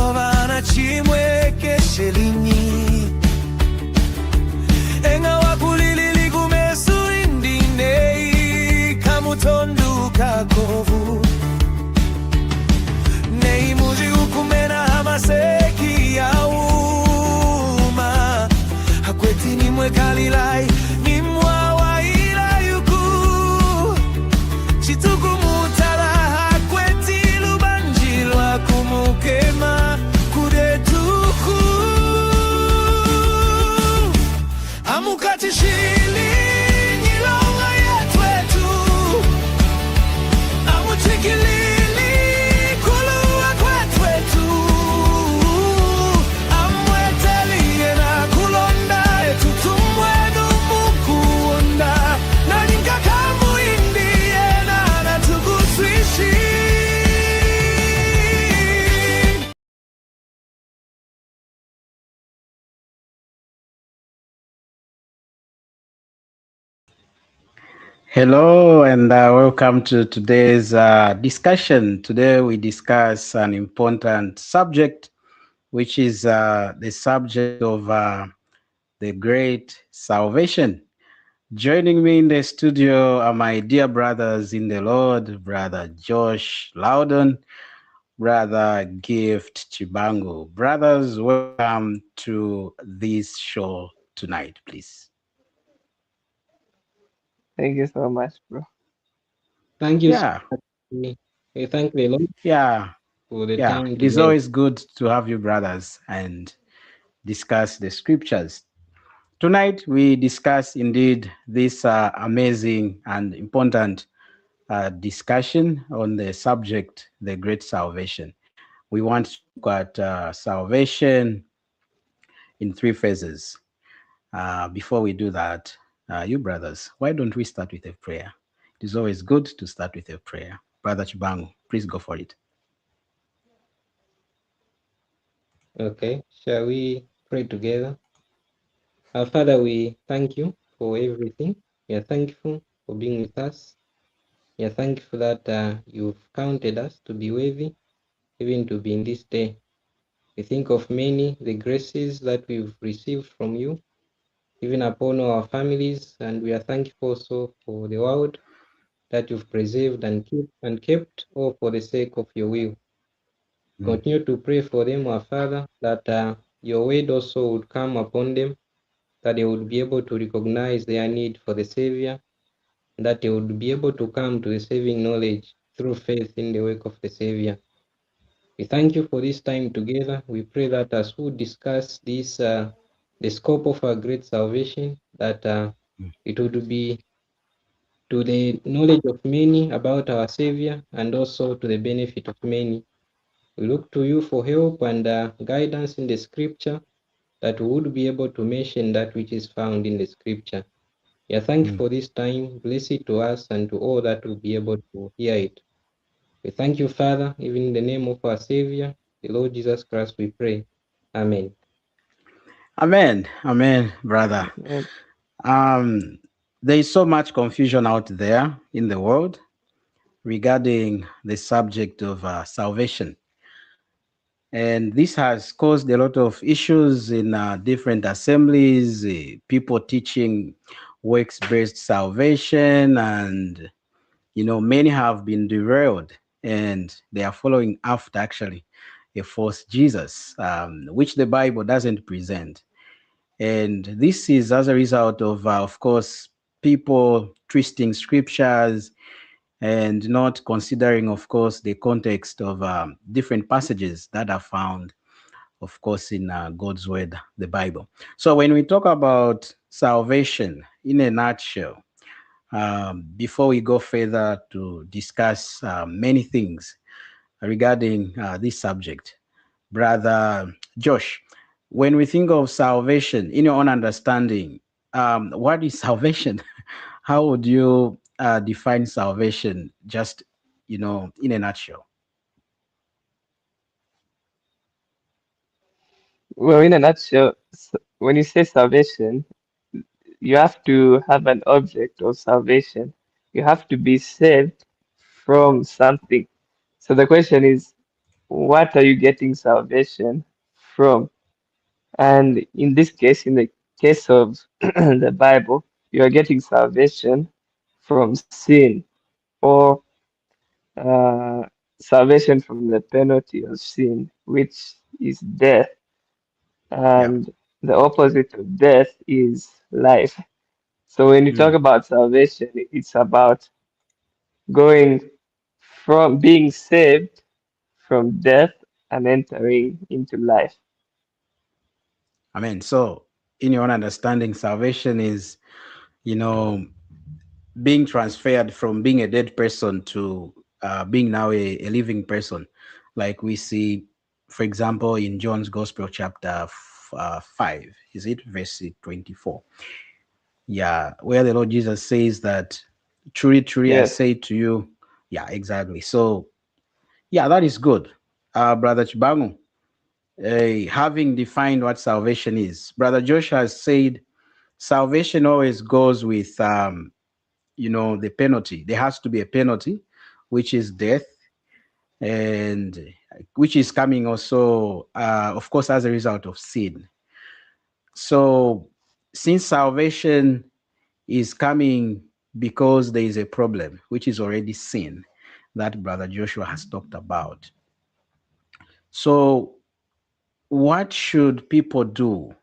Jehova na chimweke shelinyi Enga wakulilili kumesurindinei Kamutondu kakovu Nei muji ukumena hamaseki ya uma Hakweti ni mwekalilai ni mwawa ila yuku Chituku mutara hakweti lubanjilwa kumukema kudetuku Amukati shili nilonga yetwetu Amutikili Hello and welcome to today's discussion. Today we discuss an important subject, which is the subject of the great salvation. Joining me in the studio are my dear brothers in the Lord, Brother Josh Loudon, Brother Gift Chibango. Brothers, welcome to this show tonight, please. Thank you so much, bro. Thank you. Yeah. So much. We thank the Lord. Yeah. For the Yeah. time It is today. always good to have you, brothers, and discuss the scriptures. Tonight, we discuss indeed this amazing and important discussion on the subject, the great salvation. We want to look at salvation in three phases. Before we do that, you brothers, why don't we start with a prayer? It is always good to start with a prayer. Brother Chibangu, please go for it. Okay, shall we pray together? Our Father, we thank you for everything. We are thankful for being with us. We are thankful that you've counted us to be worthy, even to be in this day. We think of the graces that we've received from you, even upon our families, and we are thankful also for the world that you've preserved and kept, all for the sake of your will. Continue to pray for them, our Father, that your word also would come upon them, that they would be able to recognize their need for the Savior, that they would be able to come to the saving knowledge through faith in the work of the Savior. We thank you for this time together. We pray that as we discuss this, the scope of our great salvation, that it would be to the knowledge of many about our Savior and also to the benefit of many. We look to you for help and guidance in the scripture, that we would be able to mention that which is found in the scripture. We are thankful for this time. Bless it to us and to all that will be able to hear it. We thank you, Father, even in the name of our Savior, the Lord Jesus Christ, we pray. Amen. Amen. Amen, brother. There is so much confusion out there in the world regarding the subject of salvation. And this has caused a lot of issues in different assemblies, people teaching works-based salvation, and, many have been derailed and they are following after actually a false Jesus, which the Bible doesn't present. And this is as a result of course, people twisting scriptures and not considering, of course, the context of different passages that are found, of course, in God's word, the Bible. So when we talk about salvation in a nutshell, before we go further to discuss many things regarding this subject, Brother Josh, when we think of salvation, in your own understanding, what is salvation? How would you define salvation, just, in a nutshell? Well, in a nutshell, when you say salvation, you have to have an object of salvation. You have to be saved from something. So the question is, what are you getting salvation from? And in this case, in the case of the Bible, you are getting salvation from sin, or salvation from the penalty of sin, which is death. Yeah. And the opposite of death is life. So when you talk Mm. about salvation, it's about going from being saved from death and entering into life. Amen. So, in your own understanding, salvation is, you know, being transferred from being a dead person to being now a living person, like we see, for example, in John's Gospel, chapter 5, is it verse 24? Yeah, where the Lord Jesus says that, truly, truly, I Yes. say to you, yeah, exactly. So, yeah, that is good. Brother Chibangu, having defined what salvation is, Brother Joshua has said salvation always goes with the penalty. There has to be a penalty, which is death, and which is coming also, of course, as a result of sin. So, since salvation is coming because there is a problem, which is already sin, that Brother Joshua has talked about. So, what should people do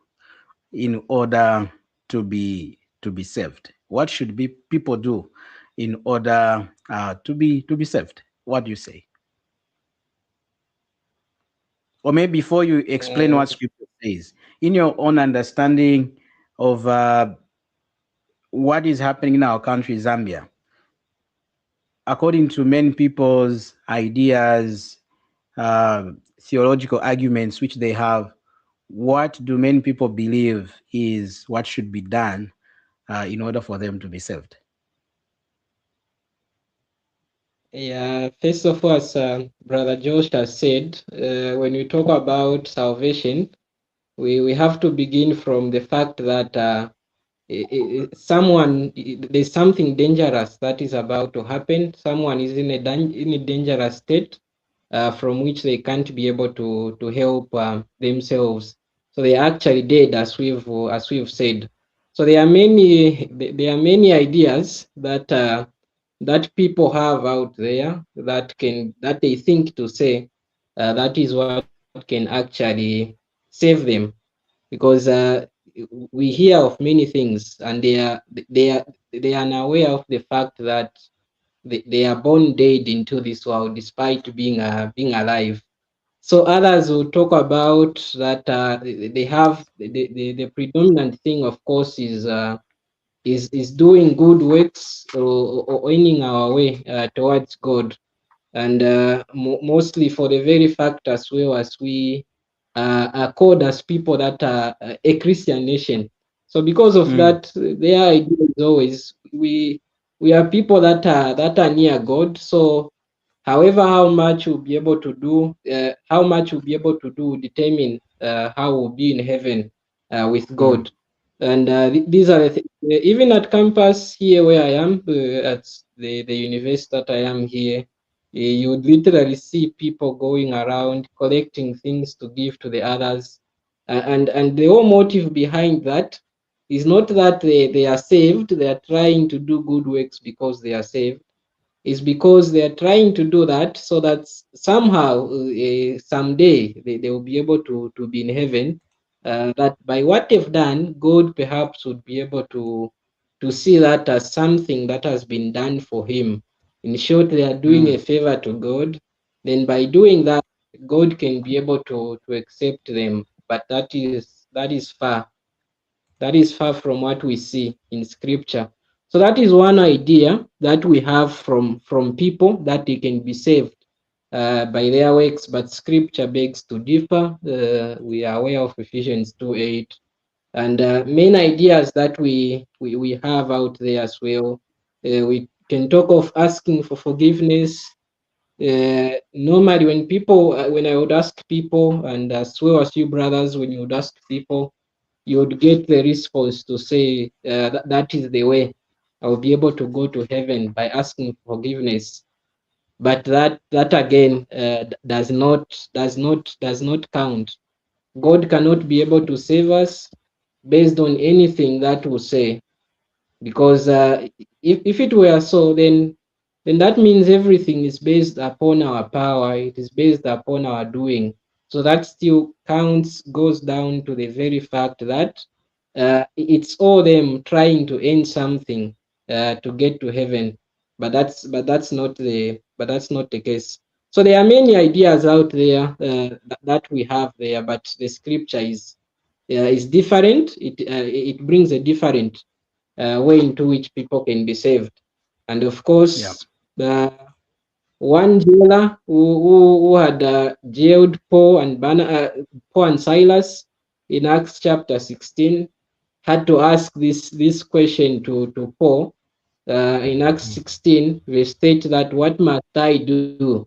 in order to be saved? What should be people do in order to be saved? What do you say? Or maybe before you explain Uh, what scripture says, in your own understanding of what is happening in our country, Zambia, according to many people's ideas, theological arguments which they have, what do many people believe is what should be done in order for them to be saved? yeah, first of all, as Brother Josh has said, when we talk about salvation, we have to begin from the fact that there's something dangerous that is about to happen. Someone is in a dangerous state from which they can't be able to help themselves. So they are actually dead, as we've said. So there are many ideas that people have out there that they think to say that is what can actually save them, because we hear of many things, and they are unaware of the fact that they are born dead into this world despite being alive. So others will talk about that they have the predominant thing, of course, is doing good works, or earning our way towards God, and mostly for the very fact, as well, as we are called as people that are a Christian nation. So because of Mm, that, their idea is always we are people that are near God. So however, how much we'll be able to do determine how we'll be in heaven with mm, God. And these are the things. Even at campus here where I am, at the university that I am here, you would literally see people going around collecting things to give to the others. And the whole motive behind that is not that they are saved, they are trying to do good works because they are saved, is because they are trying to do that so that somehow, someday, they will be able to be in heaven. That by what they've done, God perhaps would be able to see that as something that has been done for him. In short, they are doing a mm, favor to God. Then by doing that, God can be able to accept them. But that is far from what we see in scripture. So that is one idea that we have from people, that they can be saved by their works, but scripture begs to differ. We are aware of Ephesians 2:8, and main ideas that we have out there as well. We can talk of asking for forgiveness. Normally, when I would ask people, and as well as you brothers, when you would ask people, you would get the response to say that is the way I will be able to go to heaven, by asking forgiveness. but that again does not count. God cannot be able to save us based on anything that we say, because if it were so, then that means everything is based upon our power, it is based upon our doing. So that still counts, goes down to the very fact that it's all them trying to earn something to get to heaven, but that's not the case. So there are many ideas out there that we have there, but the scripture is different. It brings a different way into which people can be saved. And of Yeah. course, the one jailer who had jailed Paul and Silas in Acts chapter 16 had to ask this question to Paul in Acts 16, verse 8, that what must I do?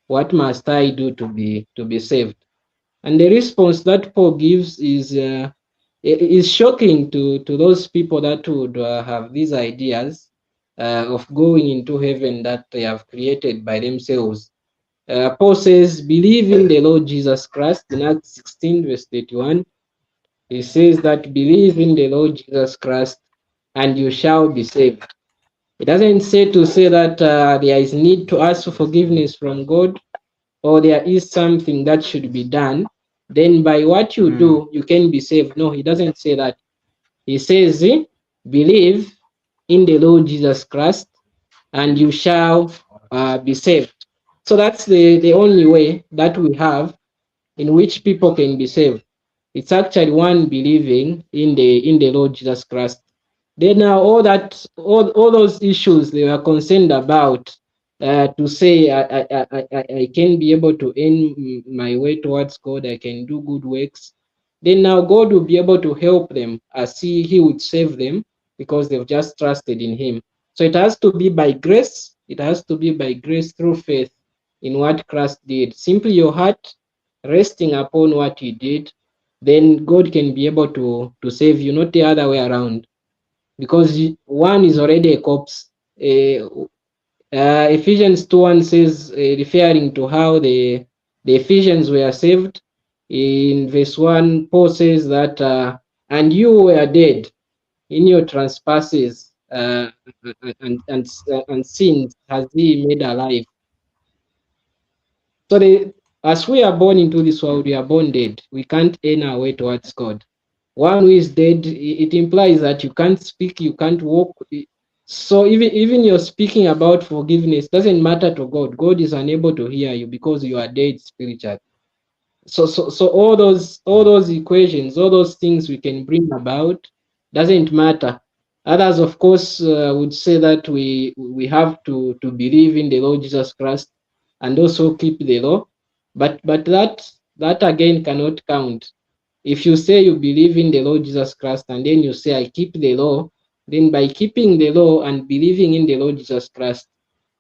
What must I do to be saved? And the response that Paul gives is shocking to those people that would have these ideas of going into heaven that they have created by themselves. Paul says, believe in the Lord Jesus Christ in Acts 16, verse 31. He says that believe in the Lord Jesus Christ and you shall be saved. It doesn't say to say that there is need to ask for forgiveness from God, or there is something that should be done. Then by what you do, you can be saved. No, he doesn't say that. He says, believe in the Lord Jesus Christ and you shall be saved. So that's the only way that we have in which people can be saved. It's actually one believing in the Lord Jesus Christ. Then now all those issues they were concerned about to say I can be able to earn my way towards God, I can do good works. Then now God will be able to help them as he would save them because they've just trusted in Him. So it has to be by grace. It has to be by grace through faith in what Christ did. Simply your heart resting upon what He did, then God can be able to save you, not the other way around, because one is already a corpse. Ephesians 2:1 says, referring to how the Ephesians were saved. In verse 1, Paul says that, and you were dead in your trespasses and sins has He made alive. So as we are born into this world, we are born dead. We can't earn our way towards God. One who is dead, it implies that you can't speak, you can't walk. So even you're speaking about forgiveness doesn't matter to God. God is unable to hear you because you are dead spiritually. So all those equations, all those things we can bring about doesn't matter. Others, of course, would say that we have to believe in the Lord Jesus Christ and also keep the law, but that again cannot count. If you say you believe in the Lord Jesus Christ and then you say I keep the law, then by keeping the law and believing in the Lord Jesus Christ,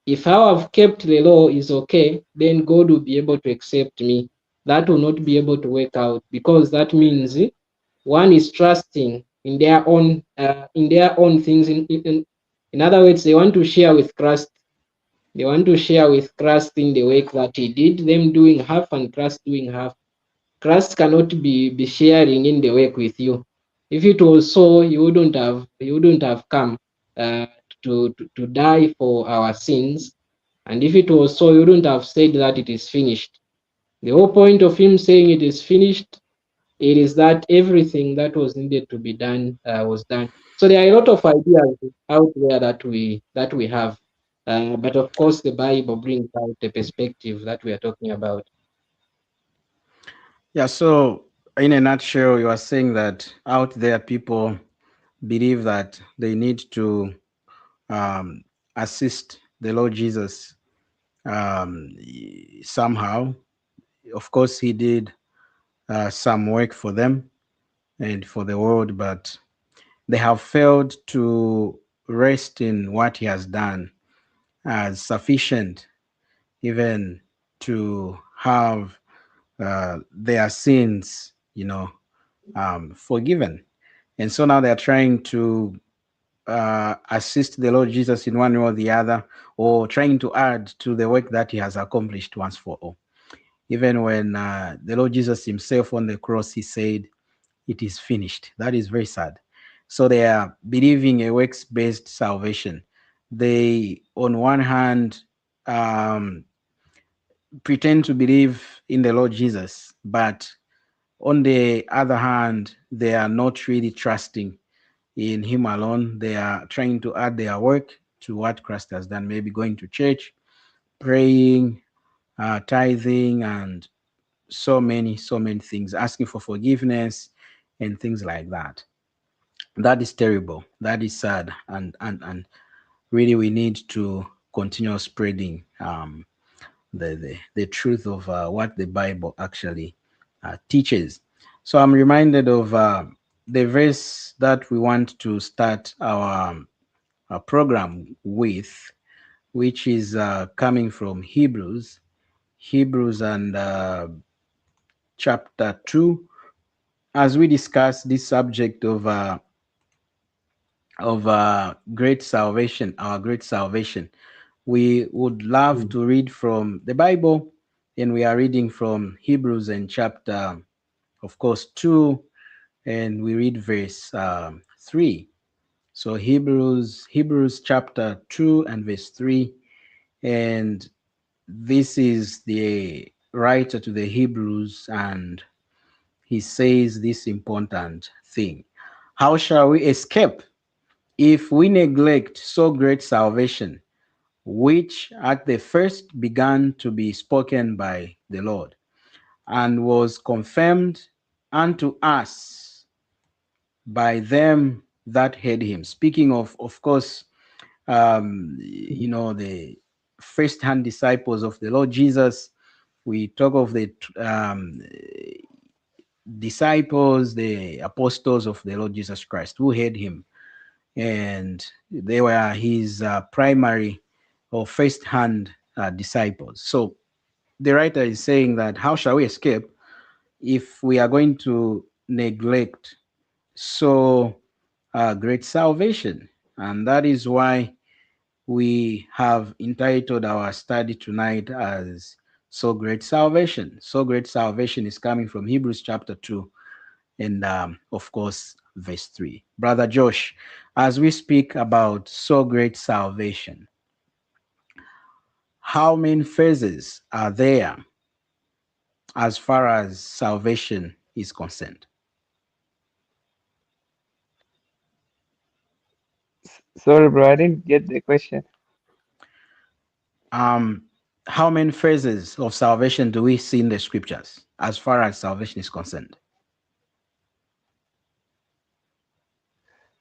if how I've kept the law is okay, then God will be able to accept me. That will not be able to work out, because that means one is trusting in their own things. In other words, they want to share with Christ. They want to share with Christ in the work that He did. Them doing half and Christ doing half. Christ cannot be sharing in the work with you. If it was so, you wouldn't have come to die for our sins. And if it was so, you wouldn't have said that it is finished. The whole point of Him saying it is finished, it is that everything that was needed to be done was done. So there are a lot of ideas out there that we have, but of course the Bible brings out the perspective that we are talking about. Yeah. So, in a nutshell, you are saying that out there, people believe that they need to um, assist the Lord Jesus somehow. Of course, He did some work for them and for the world, but they have failed to rest in what He has done as sufficient, even to have their sins, forgiven. And so now they're trying to assist the Lord Jesus in one way or the other, or trying to add to the work that he has accomplished once for all. Even when the Lord Jesus himself on the cross, he said, "It is finished." That is very sad. So they are believing a works-based salvation. They, on one hand, um, pretend to believe in the Lord Jesus, but on the other hand, they are not really trusting in him alone. They are trying to add their work to what Christ has done, maybe going to church, praying, tithing, and so many things, asking for forgiveness and things like that. That is terrible. That is sad. And really we need to continue spreading the truth of what the Bible actually teaches. So I'm reminded of the verse that we want to start our program with, which is coming from Hebrews and chapter 2, as we discuss this subject of great salvation, our great salvation. We would love Mm. to read from the Bible, and we are reading from Hebrews and chapter, of course, 2, and we read verse 3. So Hebrews chapter 2 and verse 3, and this is the writer to the Hebrews, and he says this important thing: how shall we escape if we neglect so great salvation, which at the first began to be spoken by the Lord, and was confirmed unto us by them that heard him? Speaking of course, the first-hand disciples of the Lord Jesus. We talk of the disciples, the apostles of the Lord Jesus Christ, who heard him, and they were his primary or first-hand disciples. So the writer is saying that how shall we escape if we are going to neglect so great salvation? And that is why we have entitled our study tonight as So Great Salvation. So Great Salvation is coming from Hebrews chapter 2 and, of course, verse 3. Brother Josh, as we speak about so great salvation, how many phases are there as far as salvation is concerned? Sorry, bro, I didn't get the question. Um, how many phases of salvation do we see in the scriptures as far as salvation is concerned?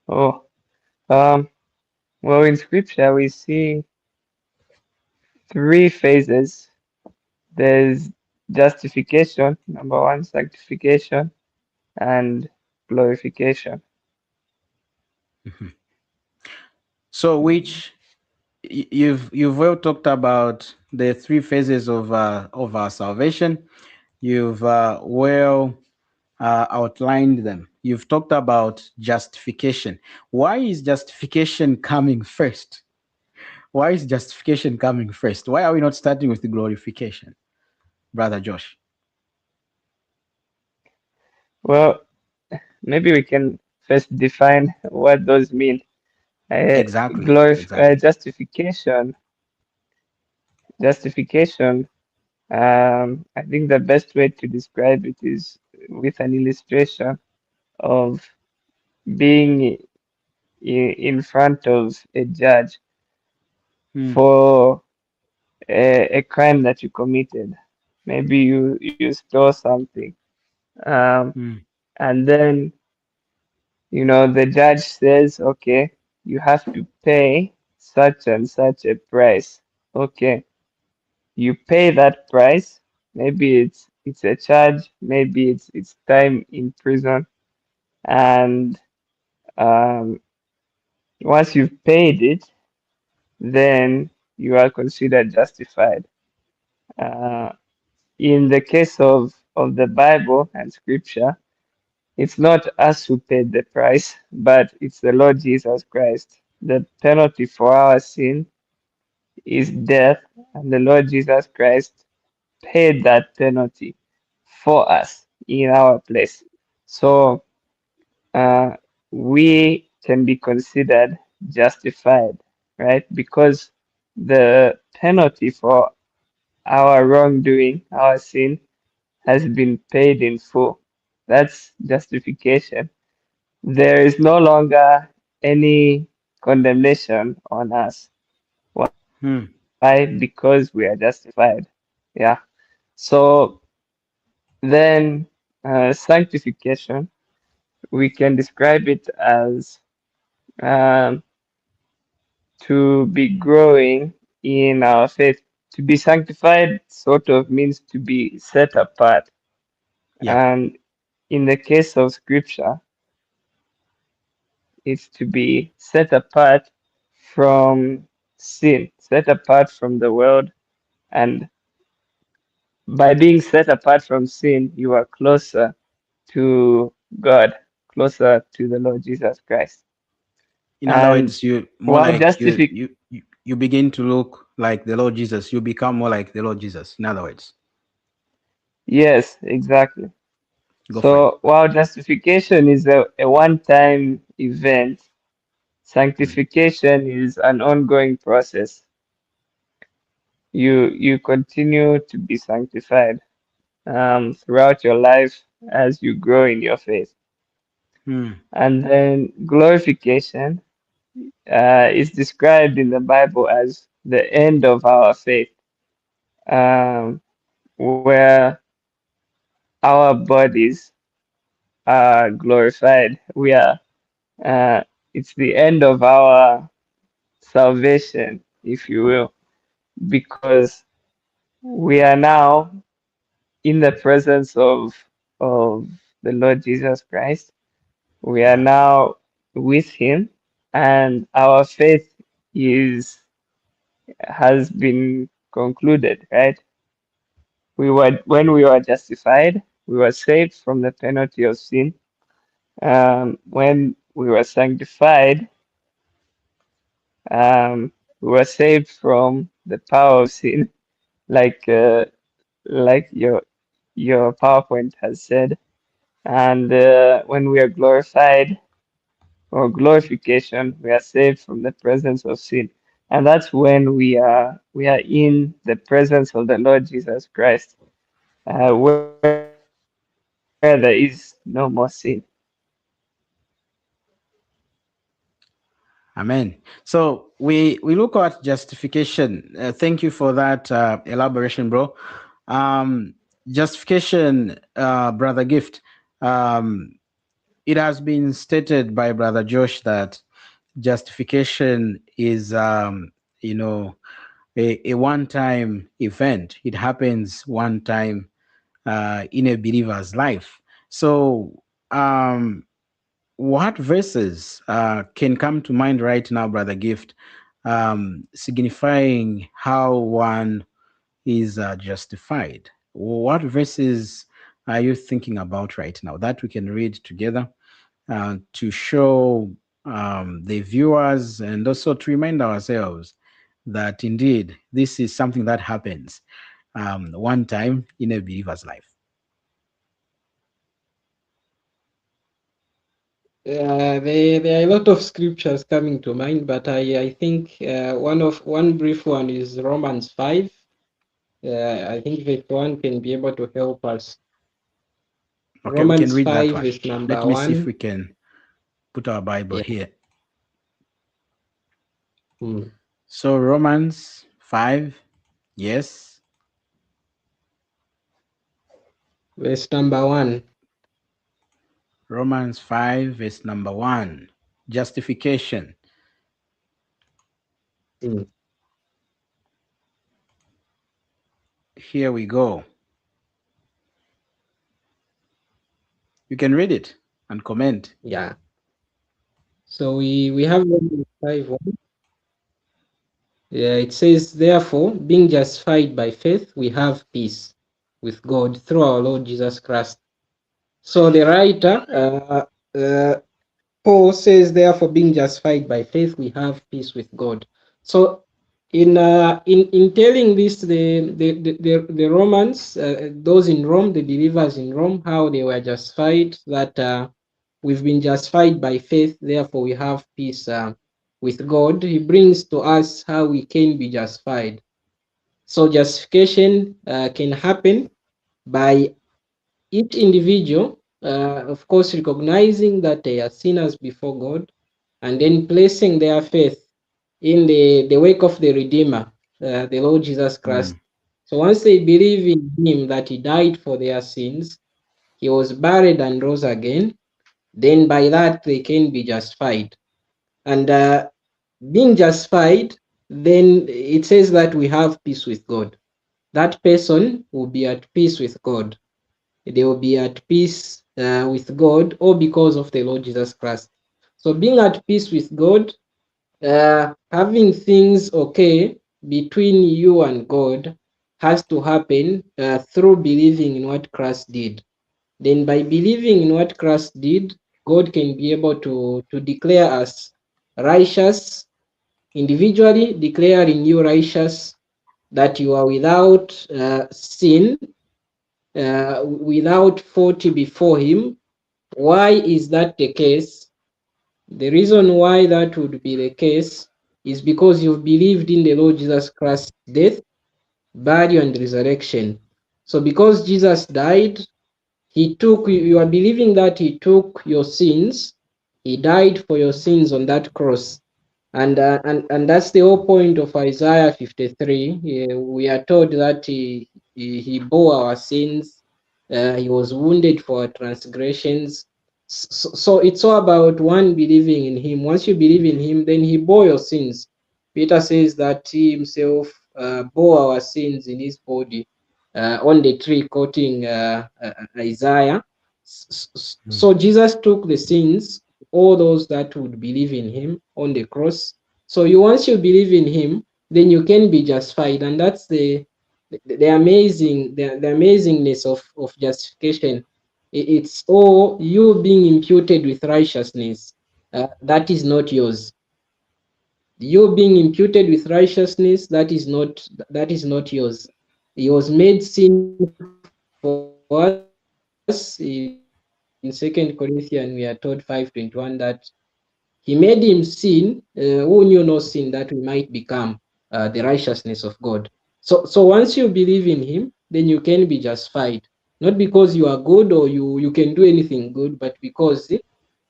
Oh, um, well, in scripture we see three phases. There's justification, number one, sanctification, and glorification. Mhm. So, which you've well talked about the three phases of our salvation. You've well outlined them. You've talked about justification. Why is justification coming first? Why is justification coming first? Why are we not starting with the glorification, Brother Josh? Well, maybe we can first define what those mean. Uh, Exactly, exactly. justification. I think the best way to describe it is with an illustration of being in front of a judge Hmm, for a crime that you committed. Maybe you stole something, um, hmm, and then the judge says, okay, you have to pay such and such a price. Okay, you pay that price. Maybe it's a charge. Maybe it's time in prison. And um, once you've paid it, then you are considered justified. Uh, in the case of the Bible and Scripture, It's not us who paid the price, but it's the Lord Jesus Christ. The penalty for our sin is death, and the Lord Jesus Christ paid that penalty for us in our place. So uh, we can be considered justified, right? Because the penalty for our wrongdoing, our sin, has been paid in full. That's justification. There is no longer any condemnation on us. Why? Hmm. Because we are justified. Yeah. So then, sanctification, we can describe it as um, to be growing in our faith. To be sanctified sort of means to be set apart. Yeah. And in the case of scripture, it's to be set apart from sin, set apart from the world. And by being set apart from sin, you are closer to God, closer to the Lord Jesus Christ. In other And words, you more while like justific you begin to look like the Lord Jesus. You become more like the Lord Jesus. In other words, yes, exactly. go for it. So while justification is a one-time event, Hmm. sanctification is an ongoing process. You continue to be sanctified throughout your life as you grow in your faith. Hmm. And then glorification is described in the Bible as the end of our faith, where our bodies are glorified. We are, it's the end of our salvation, if you will, because we are now in the presence of the Lord Jesus Christ. We are Yeah. now with Him, and our faith is has been concluded, right? When we were justified, we were saved from the penalty of sin. When we were sanctified, we were saved from the power of sin, like like your PowerPoint has said. And when we are glorified or glorification, we are saved from the presence of sin. And that's when we are in the presence of the Lord Jesus Christ, where there is no more sin. Amen. So we look at justification. Thank you for that elaboration, bro. Um, Justification, brother Gift. Um, it has been stated by brother Josh that justification is, you know, a one-time event. It happens one time in a believer's life. So, what verses can come to mind right now, Brother Gift, signifying how one is justified? What verses are you thinking about right now that we can read together to show the viewers and also to remind ourselves that indeed this is something that happens one time in a believer's life? There are a lot of scriptures coming to mind, but I think one brief one is Romans 5. I think verse 1 can be able to help us. Okay, we can Romans read that 5, one. verse number Let me see if 1. we can put our Bible Yeah. here. Mm. So Romans 5, yes. Verse number 1. Romans 5, verse number 1. Justification. Mm. Here we go. You can read it and comment. Yeah. So we have Romans 5 1. Yeah, it says, therefore, being justified by faith, we have peace with God through our Lord Jesus Christ, So the writer, Paul says, therefore, being justified by faith, we have peace with God. So in telling this, the Romans, those in Rome, the believers in Rome, how they were justified, that we've been justified by faith, therefore we have peace with God. He brings to us how we can be justified. So justification can happen by each individual, of course, recognizing that they are sinners before God, and then placing their faith in the work of the Redeemer, the Lord Jesus Christ. Mm. So once they believe in Him, that He died for their sins, He was buried and rose again, then by that they can be justified. And being justified, then it says that we have peace with God. That person will be at peace with God. They will be at peace with God, all because of the Lord Jesus Christ. So being at peace with God, having things okay between you and God, has to happen through believing in what Christ did. Then by believing in what Christ did, God can be able to declare us righteous, individually declaring you righteous, that you are without sin, without fault before Him. Why is that the case? The reason why that would be the case is because you've believed in the Lord Jesus Christ's death, burial, and resurrection. So because Jesus died, He took, you are believing that He took your sins, He died for your sins on that cross. And that's the whole point of Isaiah 53. We are told that he bore our sins, He was wounded for our transgressions. So it's all about one believing in Him. Once you believe in Him, then He bore your sins. Peter says that He Himself bore our sins in His body on the tree, quoting Isaiah. Mm. So Jesus took the sins, all those that would believe in Him on the cross. So once you believe in Him, then you can be justified, and that's the amazing the amazingness of justification. It's all you being imputed with righteousness that is not yours. You being imputed with righteousness that is not yours. He was made sin for us. In 2 Corinthians, we are told 5:21 that He made Him sin, who knew no sin, that we might become the righteousness of God. So once you believe in Him, then you can be justified. Not because you are good or you can do anything good, but because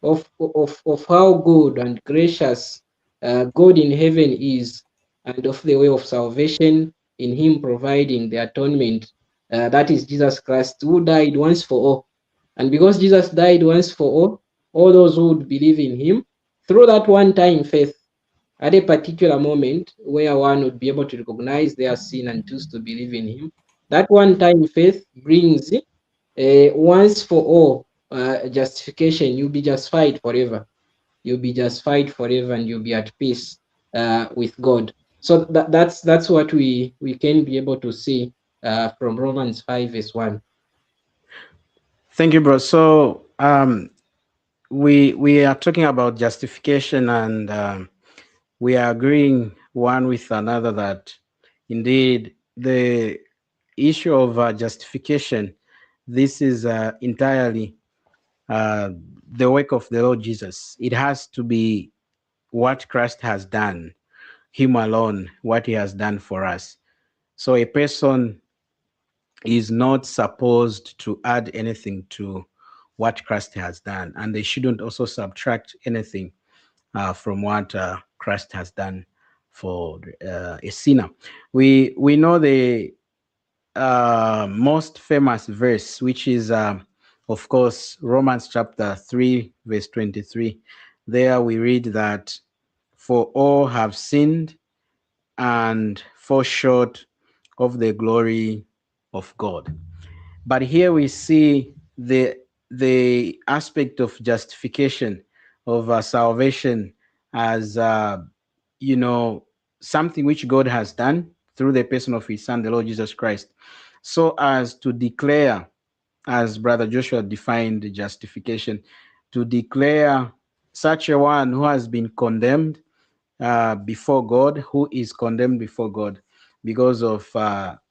of how good and gracious God in heaven is, and of the way of salvation in Him providing the atonement. That is Jesus Christ, who died once for all. And because Jesus died once for all those who would believe in Him, through that one time faith, at a particular moment where one would be able to recognize their sin and choose to believe in Him, that one time faith brings once for all justification. You'll be justified forever. You'll be justified forever, and you'll be at peace with God. So that's what we can be able to see from Romans 5:1. Thank you, bro. So we are talking about justification, and we are agreeing one with another that indeed the issue of justification, this is entirely the work of the Lord Jesus. It has to be what Christ has done, Him alone, what He has done for us. So a person is not supposed to add anything to what Christ has done, and they shouldn't also subtract anything from what Christ has done for a sinner. We know the most famous verse, which is, of course, Romans chapter 3, verse 23. There we read that, for all have sinned and fall short of the glory of God. But here we see the aspect of justification, of salvation, as you know, something which God has done through the person of His Son, the Lord Jesus Christ, so as to declare as Brother Joshua defined justification, to declare such a one who has been condemned before God, who is condemned before God because of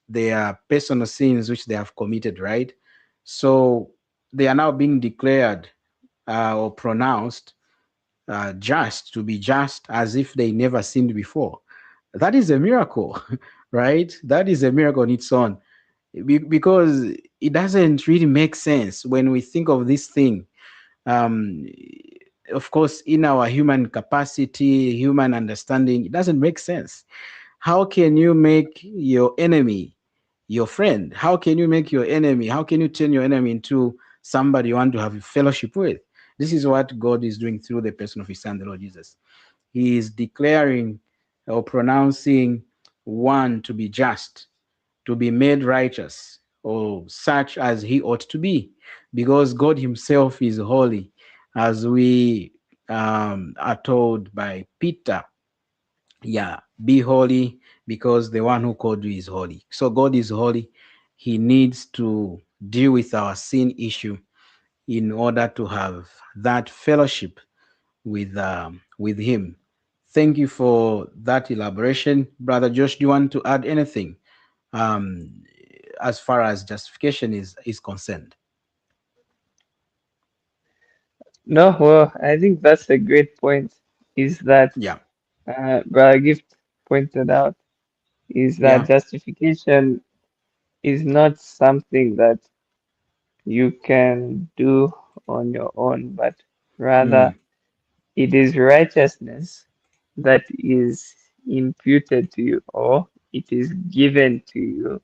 their personal sins which they have committed, right? So they are now being declared or pronounced just, to be just, as if they never sinned before. That is a miracle, right? That is a miracle on its own. Because it doesn't really make sense when we think of this thing. Um, of course, in our human capacity, human understanding, it doesn't make sense. How can you make your enemy your friend? How can you make your enemy? How can you turn your enemy into somebody you want to have fellowship with? This is what God is doing through the person of His Son, the Lord Jesus. He is declaring or pronouncing one to be just, to be made righteous, or such as he ought to be, because God Himself is holy, as we are told by Peter. Yeah, be holy because the one who called you is holy. So God is holy. He needs to deal with our sin issue in order to have that fellowship with Him. Thank you for that elaboration, Brother Josh. Do you want to add anything um, as far as justification is concerned? No, well, I think that's a great point. Is that Yeah, Brother Gift pointed out is that yeah. justification is not something that you can do on your own, but Mm, rather it is righteousness that is imputed to you, or it is given to you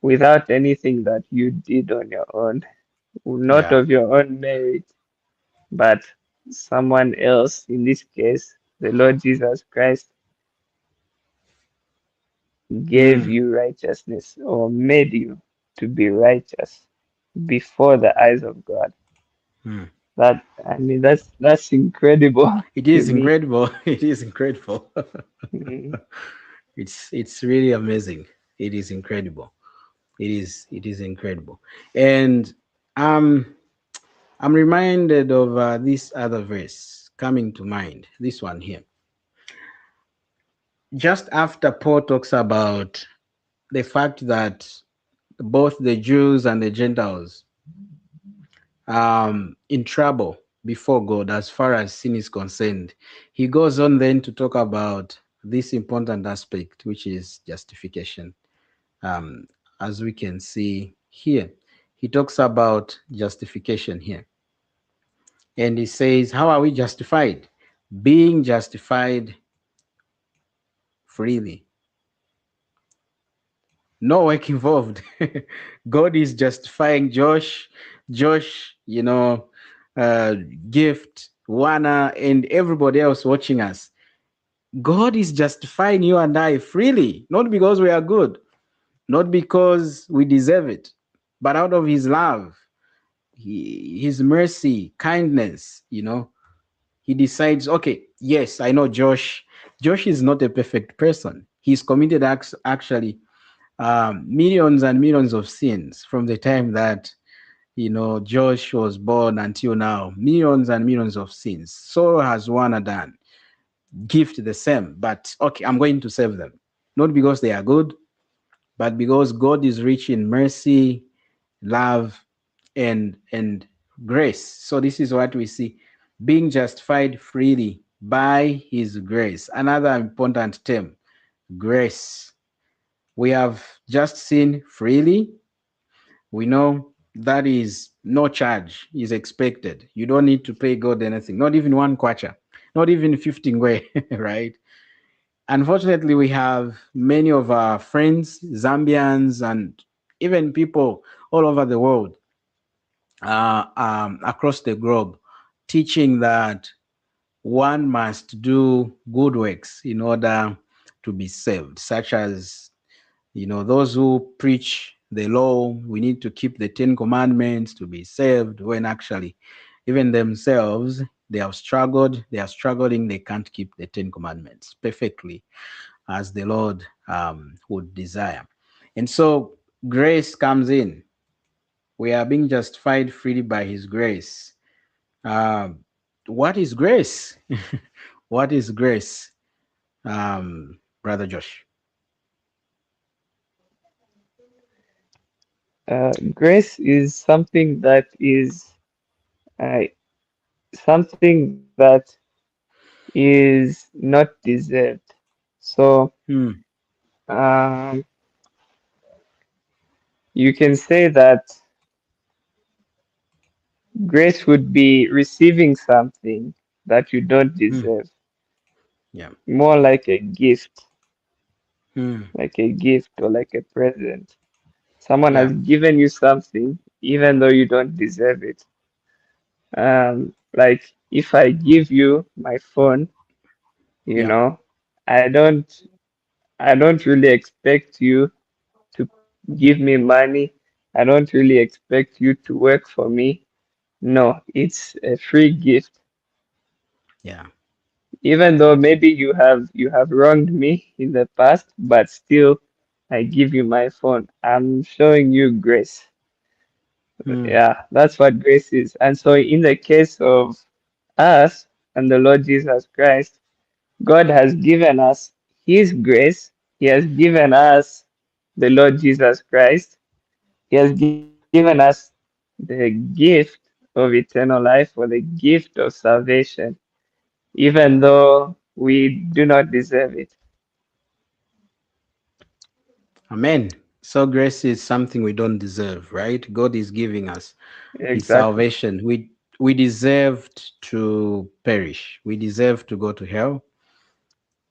without anything that you did on your own, not yeah. of your own merit, but someone else, in this case, the Lord Jesus Christ, gave Mm, you righteousness or made you to be righteous before the eyes of God. mm. That I mean, that's incredible It to is me. incredible. It is incredible. Mhm. It's really amazing. It is incredible. It is incredible. And um I'm reminded of this other verse coming to mind. This one here. Just after Paul talks about the fact that both the Jews and the Gentiles in trouble before God as far as sin is concerned, he goes on then to talk about this important aspect, which is justification. Um, as we can see here, he talks about justification here. And he says, how are we justified? Being justified freely. No work involved. God is justifying Josh, Josh, uh, Gift, Wana, and everybody else watching us. God is justifying you and I freely, not because we are good, not because we deserve it, but out of His love, His mercy, kindness. He decides, okay, yes, I know Josh. Josh is not a perfect person. He's committed actually millions and millions of sins from the time that Josh was born until now. Millions and millions of sins. So has Wana done. Gift the same, but okay, I'm going to save them, not because they are good, but because God is rich in mercy, love, and grace. So this is what we see: being justified freely by His grace. Another important term: grace. We have just seen freely. We know that is no charge is expected. You don't need to pay God anything, not even one kwacha, not even 15 ngwe, right? Unfortunately, we have many of our friends, Zambians, and even people all over the world, across the globe, teaching that one must do good works in order to be saved, such as those who preach the law, we need to keep the 10 Commandments to be saved, when actually, even themselves, they have struggled, they are struggling, they can't keep the 10 Commandments perfectly as the Lord would desire. And so grace comes in. We are being justified freely by His grace. Uh, what is grace? What is grace, Brother Josh? Grace is something that is uh, something that is not deserved. So Hmm. um, you can say that grace would be receiving something that you don't Hmm. deserve, Yeah. more Hmm. like a gift or like a present. Someone has Yeah. given you something even though you don't deserve it. Like if I give you my phone, you Yeah. know, I don't I don't really expect you to give me money. I don't really expect you to work for me. No, it's a free gift. Yeah. Even though maybe you have wronged me in the past, but still I give you my phone. I'm showing you grace. Hmm. Yeah, that's what grace is. And so in the case of us and the Lord Jesus Christ, God has given us His grace. He has given us the Lord Jesus Christ. He has given us the gift of eternal life or the gift of salvation, even though we do not deserve it. Amen. So grace is something we don't deserve, right? God is giving us His Exactly. salvation. We deserved to perish. We deserve to go to hell,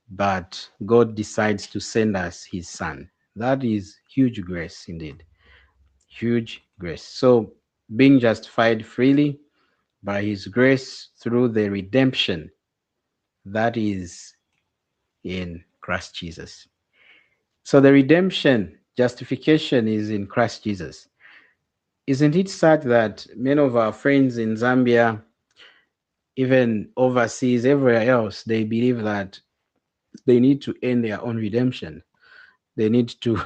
but God decides to send us His Son. That is huge grace indeed. Huge grace. So being justified freely by His grace through the redemption that is in Christ Jesus. So the redemption, justification is in Christ Jesus. Isn't it sad that many of our friends in Zambia, even overseas, everywhere else, they believe that they need to earn their own redemption. They need to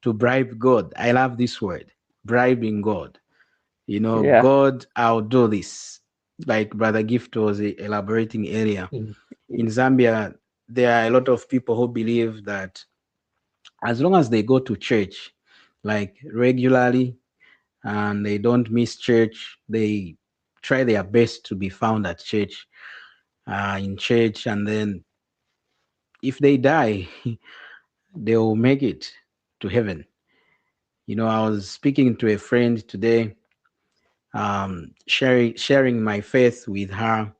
to bribe God. I love this word, bribing God. You know, Yeah. God, I'll do this. Like Brother Gift was elaborating earlier. Mm. In Zambia, there are a lot of people who believe that as long as they go to church, like regularly, and they don't miss church, they try their best to be found at church, in church, and then if they die, they will make it to heaven. You know, I was speaking to a friend today, sharing my faith with her.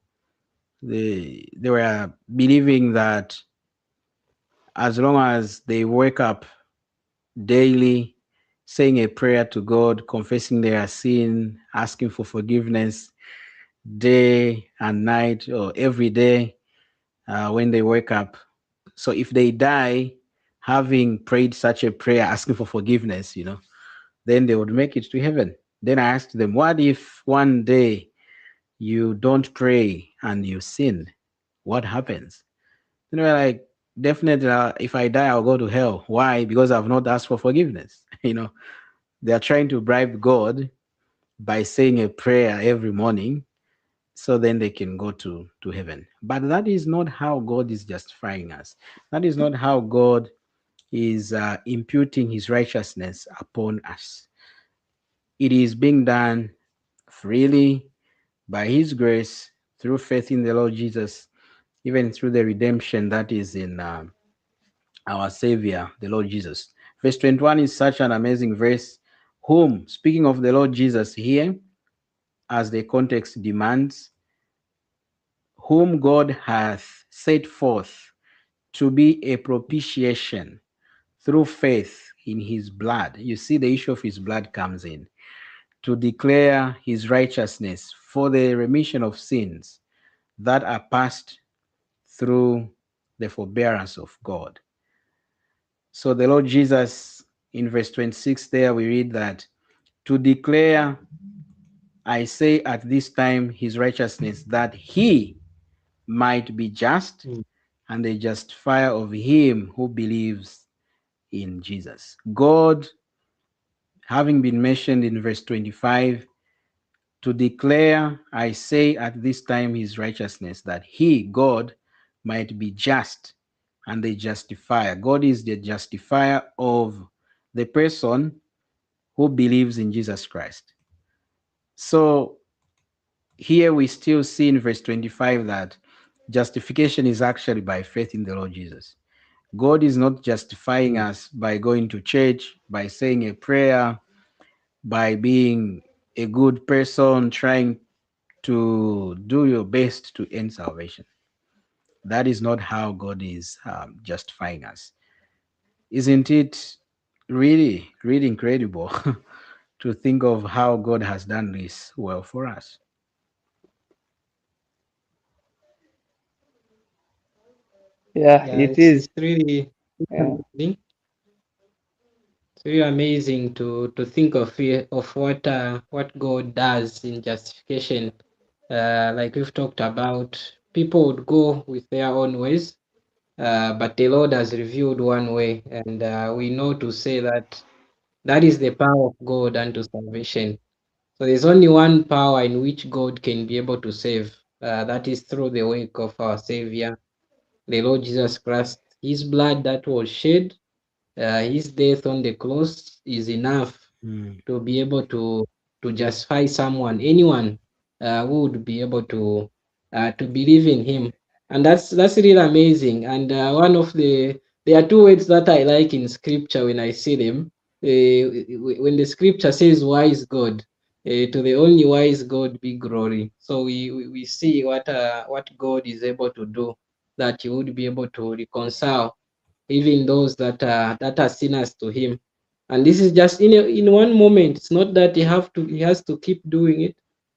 They were believing that as long as they wake up daily, saying a prayer to God, confessing their sin, asking for forgiveness day and night or every day when they wake up. So if they die having prayed such a prayer, asking for forgiveness, you know, then they would make it to heaven. Then I asked them, what if one day you don't pray and you sin? What happens? Then they were like, definitely, if I die, I'll go to hell. Why? Because I've not asked for forgiveness. You know, they are trying to bribe God by saying a prayer every morning so then they can go to heaven. But that is not how God is justifying us. That is not how God is imputing His righteousness upon us. It is being done freely by His grace through faith in the Lord Jesus, even through the redemption that is in our Savior, the Lord Jesus. Verse 21 is such an amazing verse. Whom, speaking of the Lord Jesus here, as the context demands, whom God hath set forth to be a propitiation through faith in His blood. You see, the issue of His blood comes in to declare His righteousness for the remission of sins that are passed through the forbearance of God. So the Lord Jesus, in verse 26, there we read that to declare, I say at this time, His righteousness, that He might be just Mm. and the justifier of him who believes in Jesus. God having been mentioned in verse 25, to declare, I say at this time his righteousness, that he, God, might be just and the justifier. God is the justifier of the person who believes in Jesus Christ. So here we still see in verse 25 that justification is actually by faith in the Lord Jesus. God is not justifying us by going to church, by saying a prayer, by being a good person, trying to do your best to earn salvation. That is not how God is justifying us. Isn't it really, really incredible to think of how God has done this well for us? Yeah, Yeah, it it's is. it's really Yeah. amazing. It's really amazing to think of what God does in justification. Like we've talked about, people would go with their own ways, but the Lord has revealed one way, and we know to say that that is the power of God unto salvation. So there's only one power in which God can be able to save. That is through the work of our Savior, the Lord Jesus Christ. His blood that was shed, his death on the cross is enough Mm. to be able to justify someone, anyone who would be able to believe in him, and that's really amazing. And one of there are two words that I like in scripture when I see them. When the scripture says wise God, to the only wise God be glory. So we see what God is able to do, that he would be able to reconcile even those that are sinners to him. And this is just in one moment. It's not that he has to keep doing it.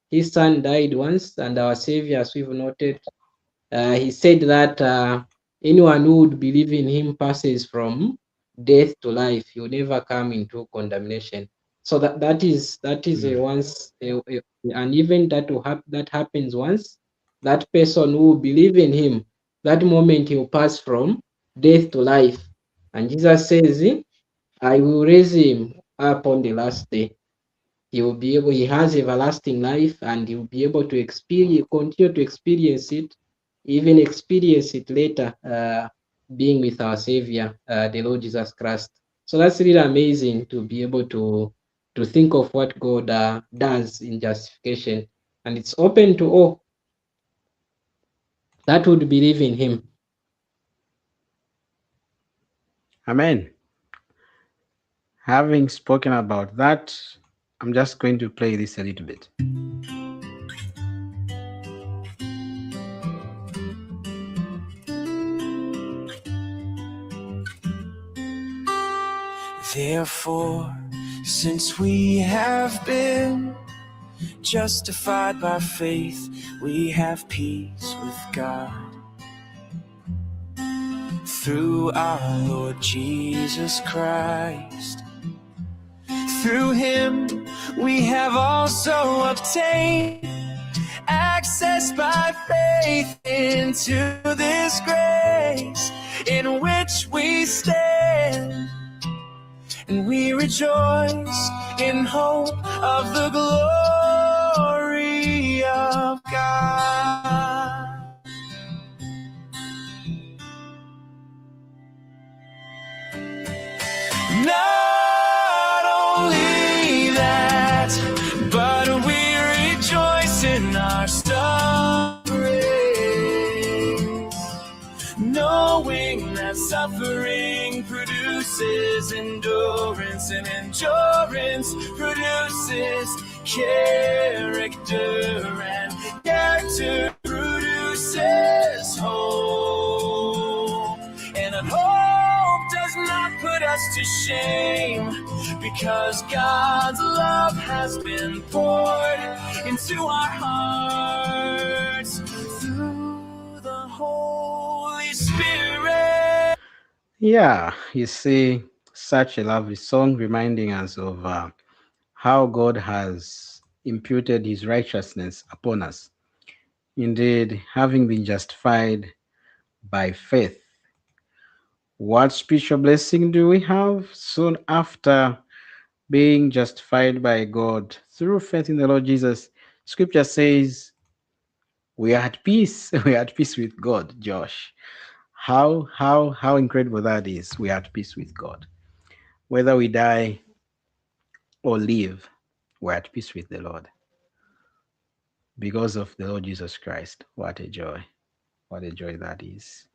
His son died once, and our Savior, as we've noted, he said that anyone who would believe in him passes from death to life. He will never come into condemnation. So that is a Mm. once an event that happens once. That person who will believe in him, that moment he will pass from death to life. And Jesus says, I will raise him up on the last day. He has everlasting life, and he will be able to continue to experience it, even experience it later, being with our Savior, the Lord Jesus Christ. So that's really amazing to be able to think of what God does in justification, and it's open to all that would believe in Him. Amen. Having spoken about that, I'm just going to play this a little bit. Therefore, since we have been justified by faith, we have peace with God through our Lord Jesus Christ. Through him we have also obtained access by faith into this grace in which we stand, and we rejoice in hope of the glory of God. Not only that, but we rejoice in our suffering, knowing that suffering produces endurance, and endurance produces character, and character produces hope. And hope does not put us to shame, because God's love has been poured into our hearts through the Holy Spirit. Yeah, you see, such a lovely song reminding us of how God has imputed his righteousness upon us. Indeed, having been justified by faith. What spiritual blessing do we have soon after being justified by God through faith in the Lord Jesus. Scripture says we are at peace. We are at peace with God, Josh. How incredible that is. We are at peace with God. Whether we die or live, we're at peace with the Lord because of the Lord Jesus Christ. What a joy. What a joy that is.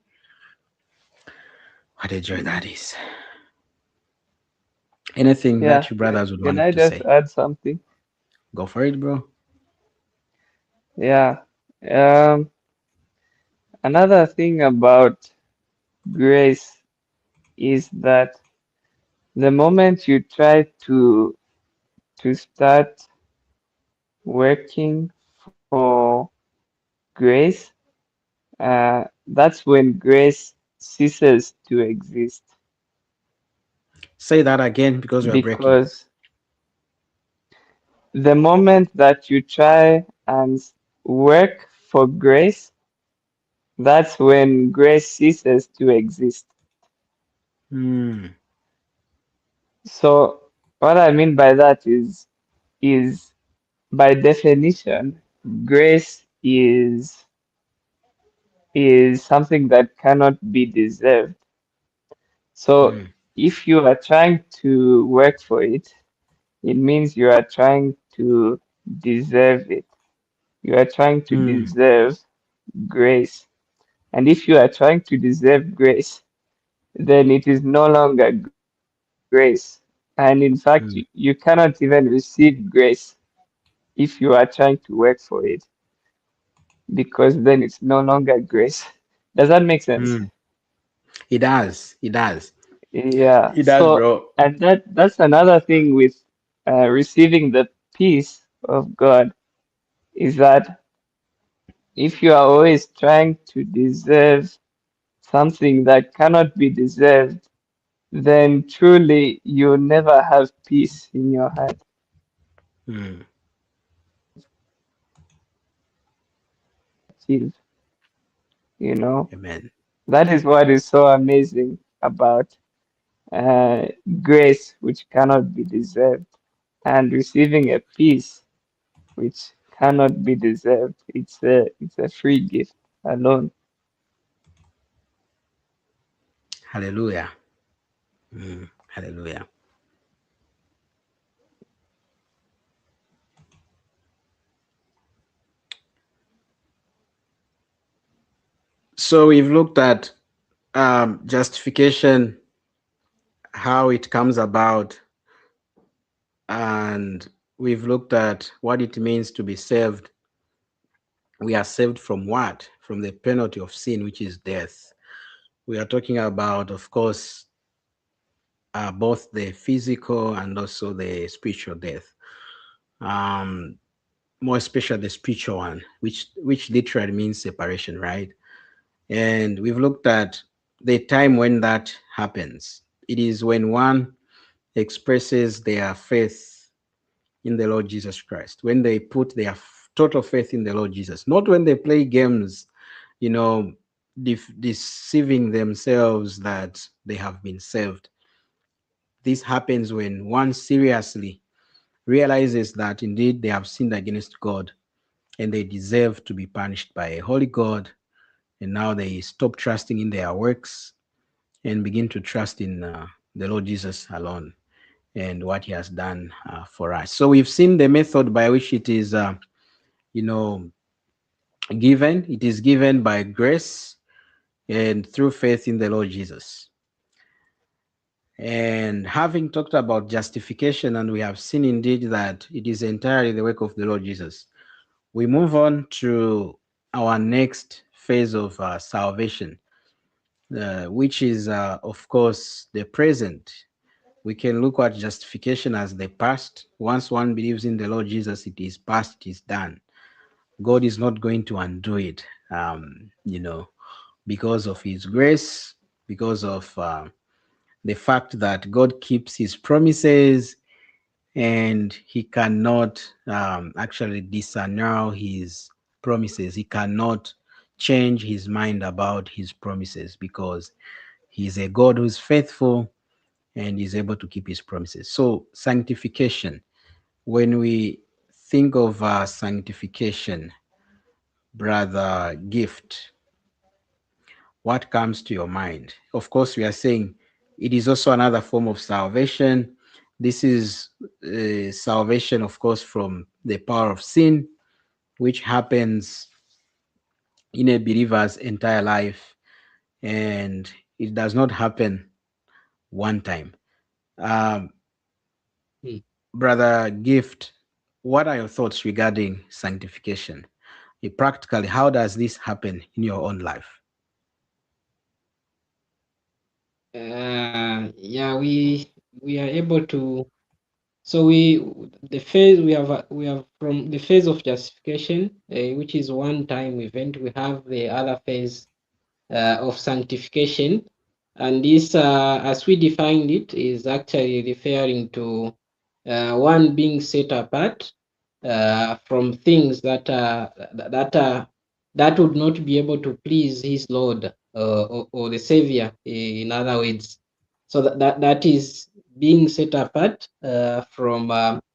What a joy that is. Anything Yeah, that you brothers would can want I to just say? add something? Go for it, bro. Yeah. Um, Another thing about grace is that the moment you try to start working for grace, that's when grace ceases to exist. Say that again because you are breaking. Because the moment that you try and work for grace, that's when grace ceases to exist. Hmm. So what I mean by that is by definition, grace is something that cannot be deserved. So Hmm. if you are trying to work for it, it means you are trying to deserve it. You are trying to Hmm. deserve grace. And if you are trying to deserve grace, then it is no longer grace. And in fact, you Hmm. cannot even receive grace if you are trying to work for it, because then it's no longer grace. Does that make sense? Hmm. It does. It does. Yeah. It does, So, bro. and that's another thing with receiving the peace of God is that if you are always trying to deserve something that cannot be deserved, then truly you'll never have peace in your heart. Hmm. Achieve, you know, Amen. that is what is so amazing about uh, grace, which cannot be deserved, and receiving a peace which cannot be deserved. It's a free gift alone. Hallelujah. Hmm. Hallelujah. So we've looked at justification, how it comes about, and we've looked at what it means to be saved. We are saved from what? From the penalty of sin, which is death. We are talking about, of course, both the physical and also the spiritual death. Um, More especially the spiritual one, which literally means separation, right? And we've looked at the time when that happens. It is when one expresses their faith in the Lord Jesus Christ, when they put their total faith in the Lord Jesus, not when they play games, you know, deceiving themselves that they have been saved. This happens when one seriously realizes that indeed they have sinned against God and they deserve to be punished by a holy God. And now they stop trusting in their works and begin to trust in the Lord Jesus alone and what he has done for us. So we've seen the method by which it is, you know, given. It is given by grace and through faith in the Lord Jesus. And having talked about justification, and we have seen indeed that it is entirely the work of the Lord Jesus, we move on to our next phase of salvation, which is, of course, the present. We can look at justification as the past. Once one believes in the Lord Jesus, it is past, it is done. God is not going to undo it, because of his grace, because of the fact that God keeps his promises and he cannot actually disannul his promises. He cannot change his mind about his promises because he's a God who's faithful and is able to keep his promises. So, sanctification, when we think of sanctification, Brother Gift, what comes to your mind? Of course, we are saying it is also another form of salvation. This is salvation, of course, from the power of sin, which happens in a believer's entire life, and it does not happen one time. Um, Hmm. Brother Gift, what are your thoughts regarding sanctification? Practically, how does this happen in your own life? Yeah, we are able to. So the phase we have from the phase of justification, which is one time event. We have the other phase of sanctification, and this, as we defined it, is actually referring to one being set apart from things that would not be able to please his Lord or the Savior, in other words. So that is being set apart from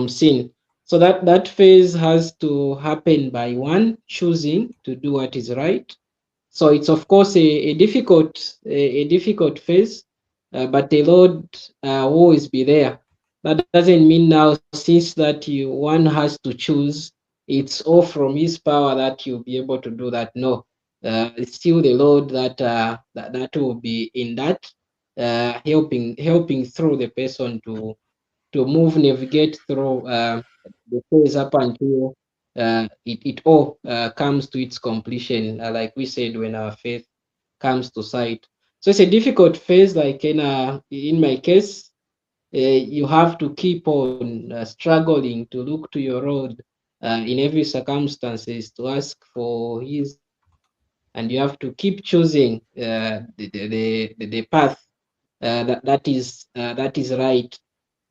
sin. So that phase has to happen by one choosing to do what is right. So it's of course a difficult phase, but the Lord will always be there. That doesn't mean now, since that one has to choose, it's all from His power that you'll be able to do that. No, it's still the Lord that will be in that, helping through the person to navigate through the phase up until it all comes to its completion, like we said, when our faith comes to sight. So it's a difficult phase. Like in my case, you have to keep on struggling to look to your Lord in every circumstances, to ask for His help, and you have to keep choosing the path that is right.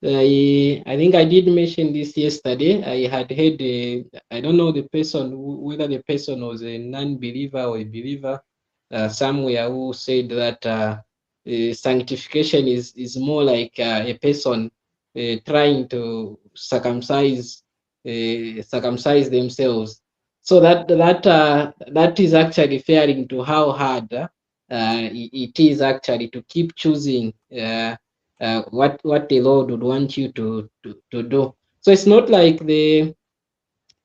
I think I did mention this yesterday. I had heard, I don't know the person, whether the person was a non-believer or a believer, somewhere, who said that sanctification is more like a person trying to circumcise themselves. So that is actually referring to how hard it is actually to keep choosing what the Lord would want you to do. So it's not like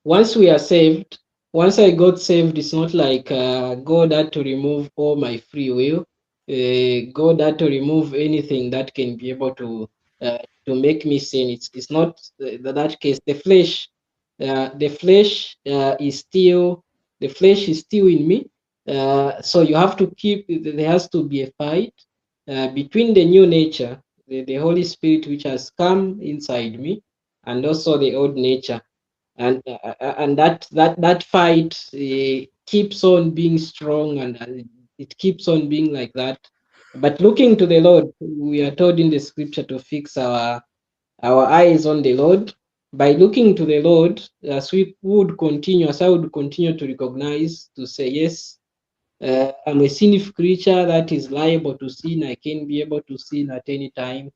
once we are saved, once I got saved, it's not like God had to remove all my free will. God had to remove anything that can be able to make me sin. It's not that case. The flesh is still in me. So you have to keep. There has to be a fight between the new nature, the Holy Spirit which has come inside me, and also the old nature, and that fight keeps on being strong, and it keeps on being like that. But looking to the Lord, we are told in the scripture to fix our eyes on the Lord. By looking to the Lord, as I would continue to recognize, to say, yes, I'm a sinful creature that is liable to sin. I can be able to sin at any time.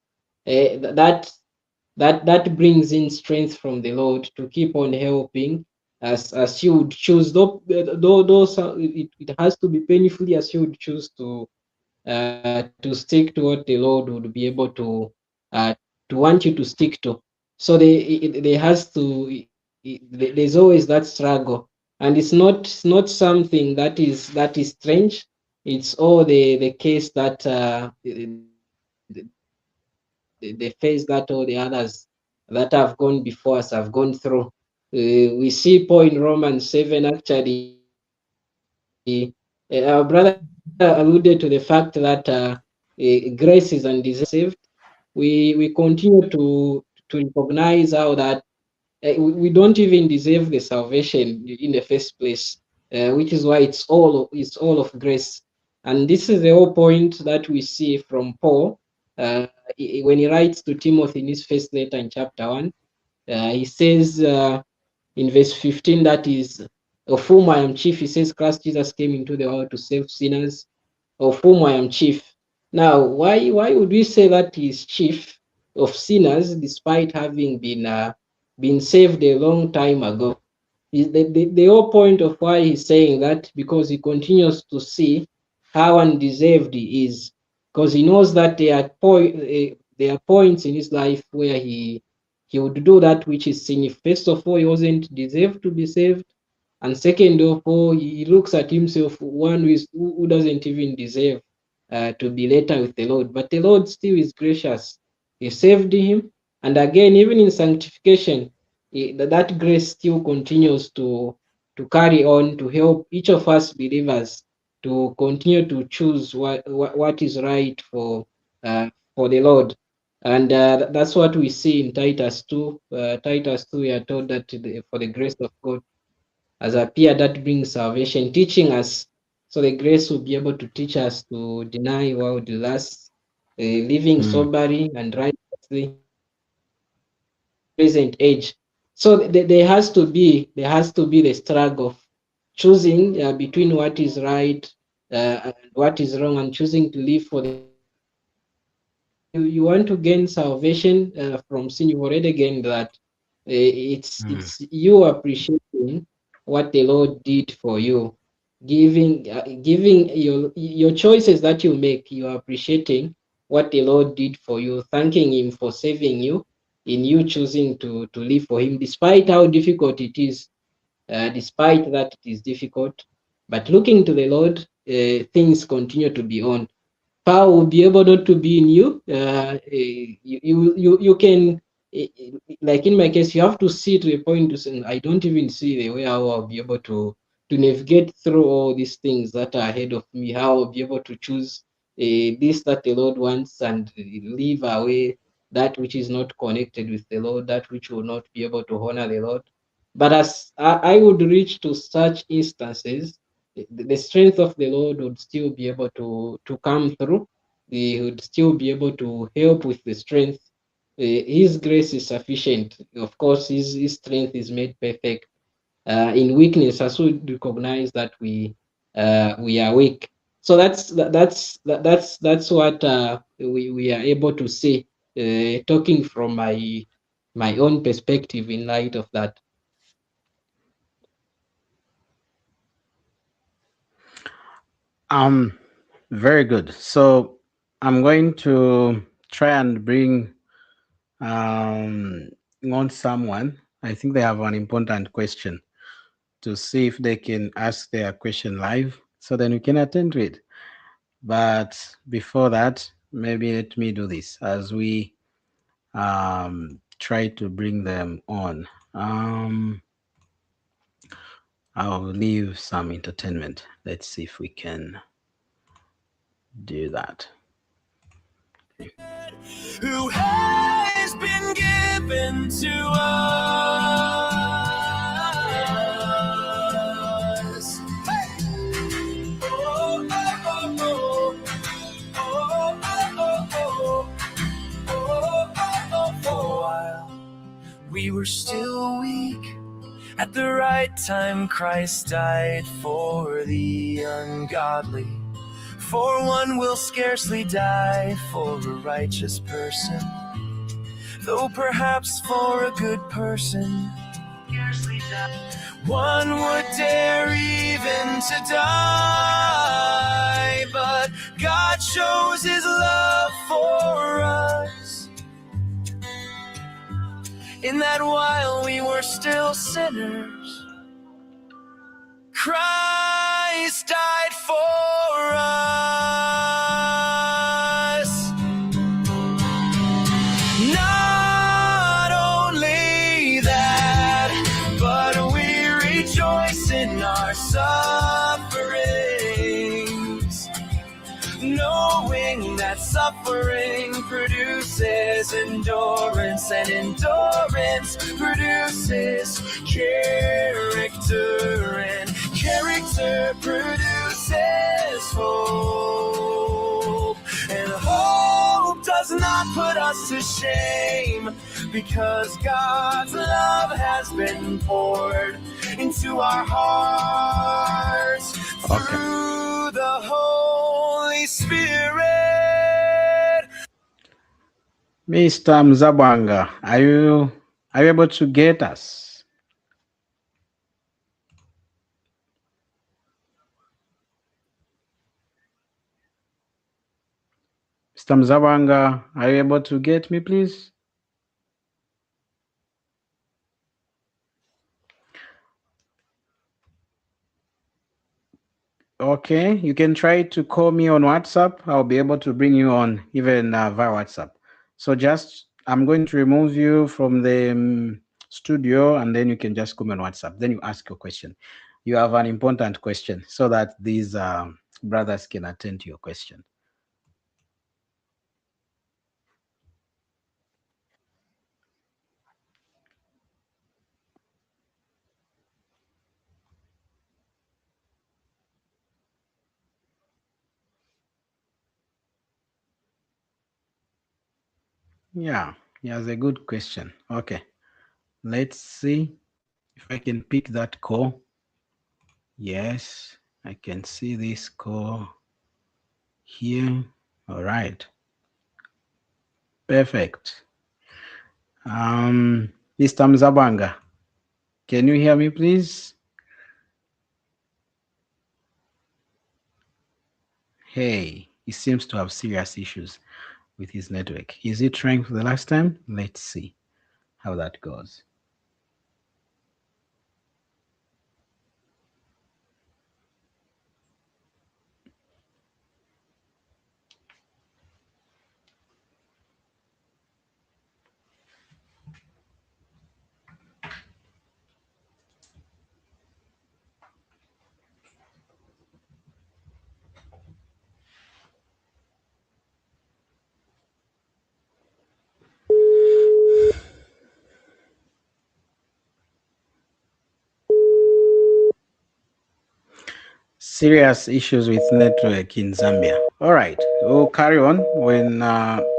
That brings in strength from the Lord to keep on helping, as you would choose. Though those it has to be painfully, as you would choose to stick to what the Lord would be able uh, to want you to stick to. So there has to there's always that struggle, and it's not something that is strange. It's all the case that the phase that all the others that have gone before us have gone through. We see Paul in Romans 7 actually. Our brother alluded to the fact that grace is undeserved, but when we are saved, we continue to recognize how that we don't even deserve the salvation in the first place, which is why it's all of grace. And this is the whole point that we see from Paul when he writes to Timothy in his first letter in chapter 1. He says in verse 15, that is, of whom I am chief. He says Christ Jesus came into the world to save sinners, of whom I am chief. Now, why would we say that he's chief of sinners despite having been saved a long time ago? The whole point of why he's saying that, because he continues to see how undeserved he is, because he knows that there are points in his life where he would do that which is sin. First of all, he wasn't deserved to be saved, and second of all, he looks at himself one who doesn't even deserve to be later with the Lord. But the Lord still is gracious. He saved him, and again, even in sanctification, that grace still continues to carry on to help each of us believers to continue to choose what is right for the Lord. And that's what we see in Titus 2. Titus 2, we are told that for the grace of God has appeared that brings salvation, teaching us. So the grace will be able to teach us to deny worldly lusts, living Mm. soberly and righteously in this present age. So there has to be the struggle of choosing between what is right and what is wrong, and choosing to live for the Lord. If you want to gain salvation from sin, you've already gained that. Mm. It's you appreciating what the Lord did for you, giving your choices that you make. You are appreciating what the Lord did for you, thanking Him for saving you, in you choosing to live for Him, despite how difficult it is. Despite that it is difficult, but looking to the Lord, things continue to be on. Power will be able not to be in you. You can, like in my case, you have to see to a point to say, I don't even see the way how I'll be able to navigate through all these things that are ahead of me. How I'll be able to choose this that the Lord wants and leave away that which is not connected with the Lord, that which will not be able to honor the Lord. But as I would reach to such instances, the strength of the Lord would still be able to come through. He would still be able to help with the strength. His grace is sufficient. Of course, his strength is made perfect in weakness, as we recognize that we are weak. So that's what we are able to say, talking from my own perspective in light of that. Very good. So I'm going to try and bring um, on someone. I think they have an important question to see if they can ask their question live so then we can attend to it. But before that, maybe let me do this as we try to bring them on. I'll leave some entertainment. Let's see if we can do that. Who has been given to us. Hey! Oh, oh, oh, oh. Oh, oh, oh, oh. Oh, oh, oh, oh. While we were still weak, at the right time Christ died for the ungodly. For one will scarcely die for a righteous person, though perhaps for a good person one would dare even to die. But God shows His love for us, in that while we were still sinners, Christ died for us. Not only that, but we rejoice in our sufferings, knowing that suffering produces endurance, and endurance produces character, and character produces hope. And hope does not put us to shame, because God's love has been poured into our hearts through the Holy Spirit. Mr. Mzabwanga, are you able to get us? Mr. Mzabwanga, are you able to get me, please? Okay, you can try to call me on WhatsApp. I'll be able to bring you on even via WhatsApp. So just, I'm going to remove you from the studio and then you can just come on WhatsApp. Then you ask your question. You have an important question so that these brothers can attend to your question. Yeah, he has a good question. Okay, let's see if I can pick that call. Yes, I can see this call here. All right, perfect. Mr. Mzabanga, can you hear me, please? Hey, he seems to have serious issues with his network. Is he trying for the last time? Let's see how that goes. Serious issues with network in Zambia. All right, we'll carry on. When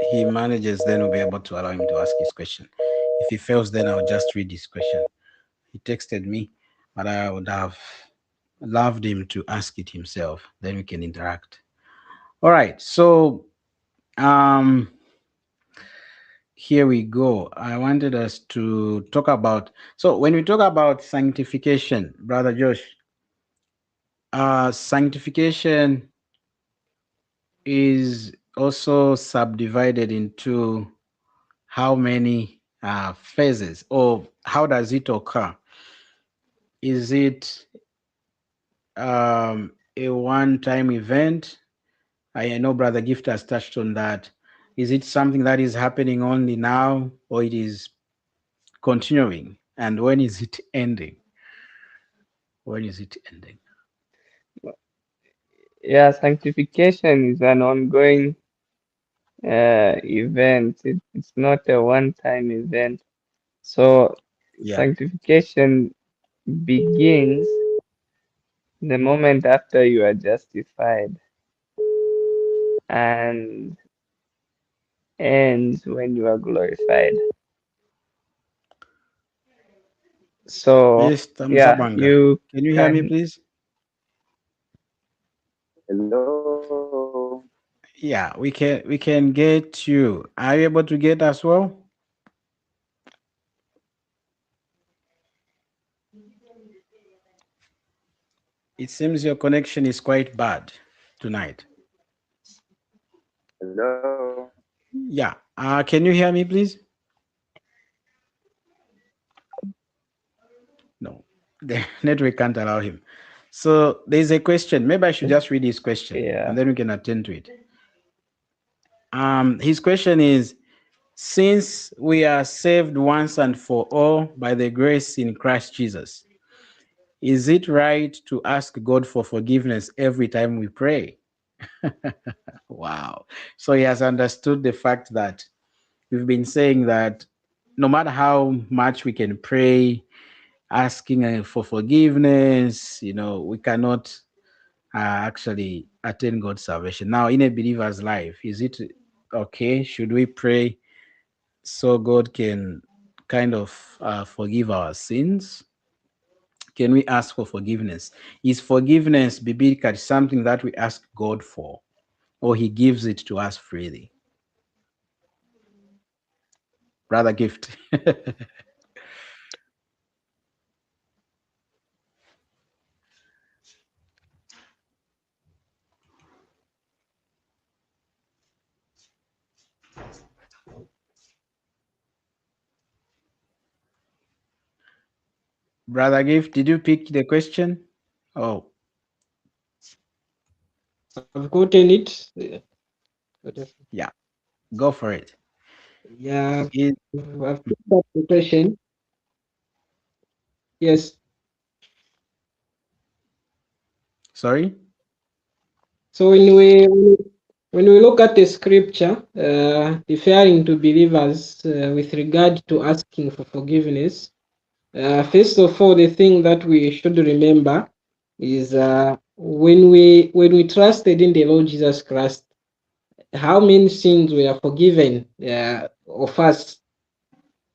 he manages, then we'll be able to allow him to ask his question. If he fails, then I'll just read his question. He texted me, but I would have loved him to ask it himself. Then we can interact. All right, so um, here we go. I wanted us to talk about. So when we talk about sanctification, Brother Josh, sanctification is also subdivided into how many phases, or how does it occur? Is it a one-time event? I know Brother Gift has touched on that. Is it something that is happening only now, or it is continuing? And when is it ending? When is it ending? Yeah, sanctification is an ongoing event. It's not a one-time event. So Yeah. sanctification begins the moment after you are justified and ends when you are glorified. So Mr. yeah, Mzabanga, you can you hear me, can. please? Hello. Yeah, we can get you. Are you able to get as well? It seems your connection is quite bad tonight. Hello. Yeah. Can you hear me, please? No, the network can't allow him. So there's a question. Maybe I should just read his question and Yeah. then we can attend to it. His question is, since we are saved once and for all by the grace in Christ Jesus, is it right to ask God for forgiveness every time we pray? Wow. So he has understood the fact that we've been saying that no matter how much we can pray, asking for forgiveness, we cannot actually attain God's salvation. Now, in a believer's life, is it okay? Should we pray so God can kind of forgive our sins? Can we ask for forgiveness? Is forgiveness biblical something that we ask God for, or He gives it to us freely? Brother Gift. Brother Gift, did you pick the question? Oh, I've gotten it. yeah, go for it. Yeah, Is- I've picked up the question. Yes. Sorry? So when we look at the scripture referring to believers with regard to asking for forgiveness, first of all, the thing that we should remember is when we trusted in the Lord Jesus Christ, how many sins were forgiven of us?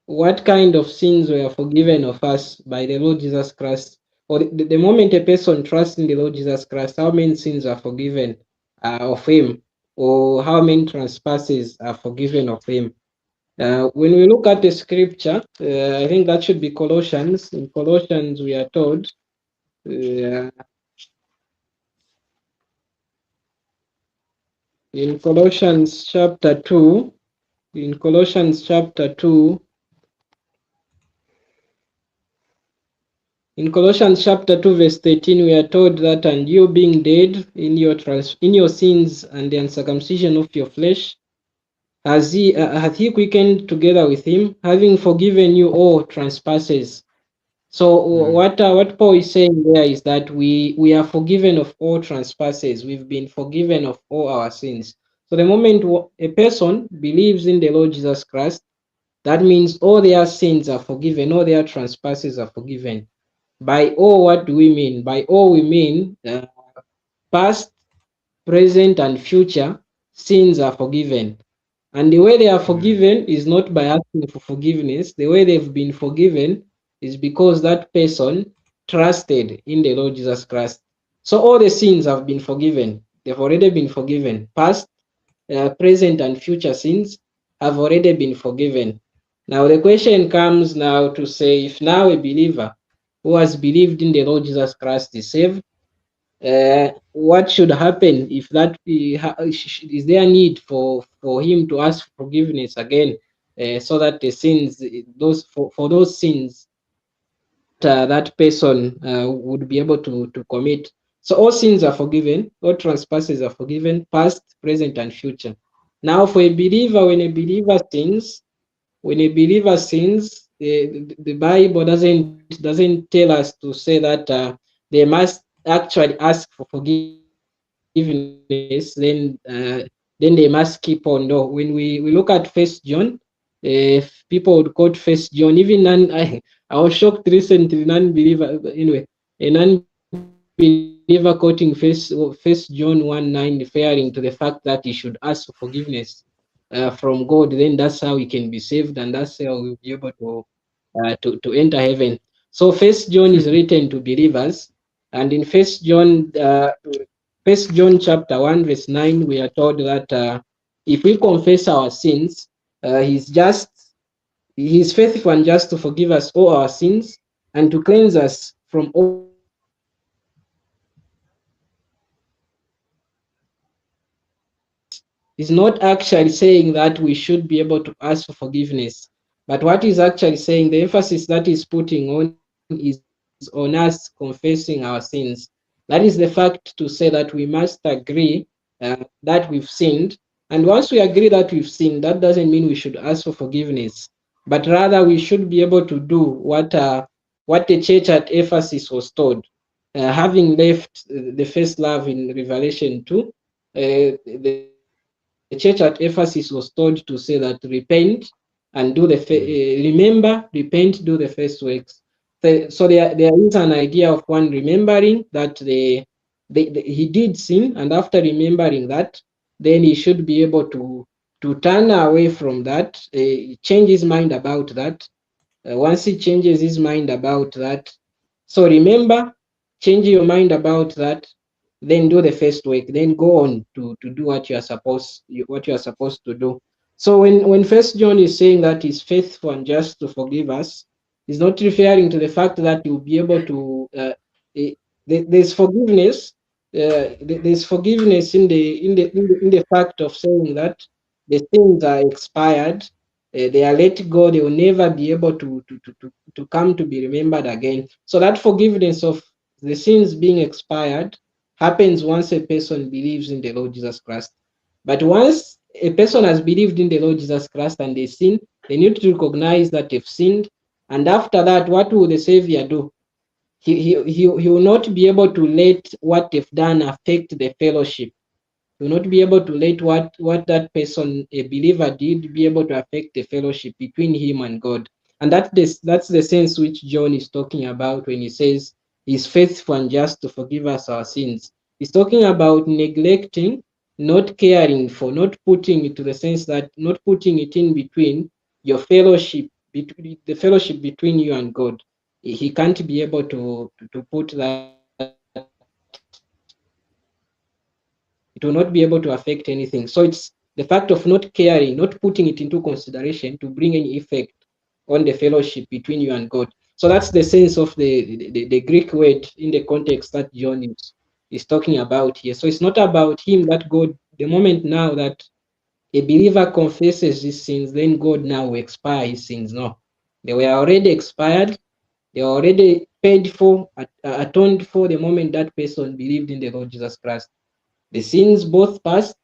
What kind of sins were forgiven of us by the Lord Jesus Christ? Or the moment a person trusts in the Lord Jesus Christ, how many sins are forgiven of him? Or how many trespasses are forgiven of him? When we look at the scripture, I think that should be Colossians. In Colossians, we are told, uh, in Colossians chapter 2, in Colossians chapter 2, In Colossians chapter 2, verse 13, we are told that, and you being dead in your sins and the uncircumcision of your flesh, hath he quickened together with him, having forgiven you all trespasses. So Mm, what Paul is saying there is that we are forgiven of all trespasses. We've been forgiven of all our sins. So the moment a person believes in the Lord Jesus Christ, that means all their sins are forgiven, all their trespasses are forgiven. By all, what do we mean? By all, we mean past, present, and future sins are forgiven. And the way they are mm, forgiven is not by asking for forgiveness. The way they've been forgiven is because that person trusted in the Lord Jesus Christ. So all the sins have been forgiven. They've already been forgiven. Past, present, and future sins have already been forgiven. Now the question comes now to say, if now a believer who has believed in the Lord Jesus Christ is saved, what should happen if that is there a need for him to ask forgiveness again, so that the sins, those for those sins that person would be able to commit. So all sins are forgiven, all trespasses are forgiven, past, present, and future. Now, for a believer, when a believer sins, the Bible doesn't tell us to say that they must actually ask for forgiveness. Then they must keep on. No, when we look at First John, if people would quote First John, even I was shocked recently. Non-believer, anyway, a non-believer quoting First John 1:9, referring to the fact that he should ask for forgiveness from God. Then that's how we can be saved, and that's how we'll be able to enter heaven. So First John is written to believers, and in First John chapter 1 verse 9, we are told that if we confess our sins, He is faithful and just to forgive us all our sins and to cleanse us from all unrighteousness. Is not actually saying that we should be able to ask for forgiveness, but what is actually saying, the emphasis that is putting on is on us confessing our sins. That is the fact to say that we must agree that we've sinned. And once we agree that we've sinned, that doesn't mean we should ask for forgiveness, but rather we should be able to do what the church at Ephesus was told. Having left the first love in Revelation 2, the church at Ephesus was told to say that repent and mm, remember, repent, do the first works. So there is an idea of one remembering that he did sin, and after remembering that, then he should be able to turn away from that, change his mind about that. Once he changes his mind about that, so remember, change your mind about that, then do the first work, then go on to do what you are supposed to do. So when First John is saying that he's faithful and just to forgive us, he's not referring to the fact that you'll be able to. There's forgiveness. There's forgiveness in the fact of saying that the sins are expired. They are let go. They will never be able to come to be remembered again. So that forgiveness of the sins being expired happens once a person believes in the Lord Jesus Christ. But once a person has believed in the Lord Jesus Christ and they sin, they need to recognize that they've sinned. And after that, what will the Savior do? He will not be able to let what they've done affect the fellowship. He will not be able to let what that person, a believer, did be able to affect the fellowship between him and God. And that's the sense which John is talking about when he says he's faithful and just to forgive us our sins. He's talking about neglecting, not caring for, not putting it to the sense that not putting it in between your fellowship, between the fellowship between you and God. He can't be able to put that, it will not be able to affect anything. So it's the fact of not caring, not putting it into consideration to bring any effect on the fellowship between you and God. So that's the sense of the Greek word in the context that John is talking about here. So it's not about him that God, the moment now that a believer confesses his sins, then God now will expire his sins. No, they were already expired. They were already paid for, atoned for the moment that person believed in the Lord Jesus Christ. The sins, both past,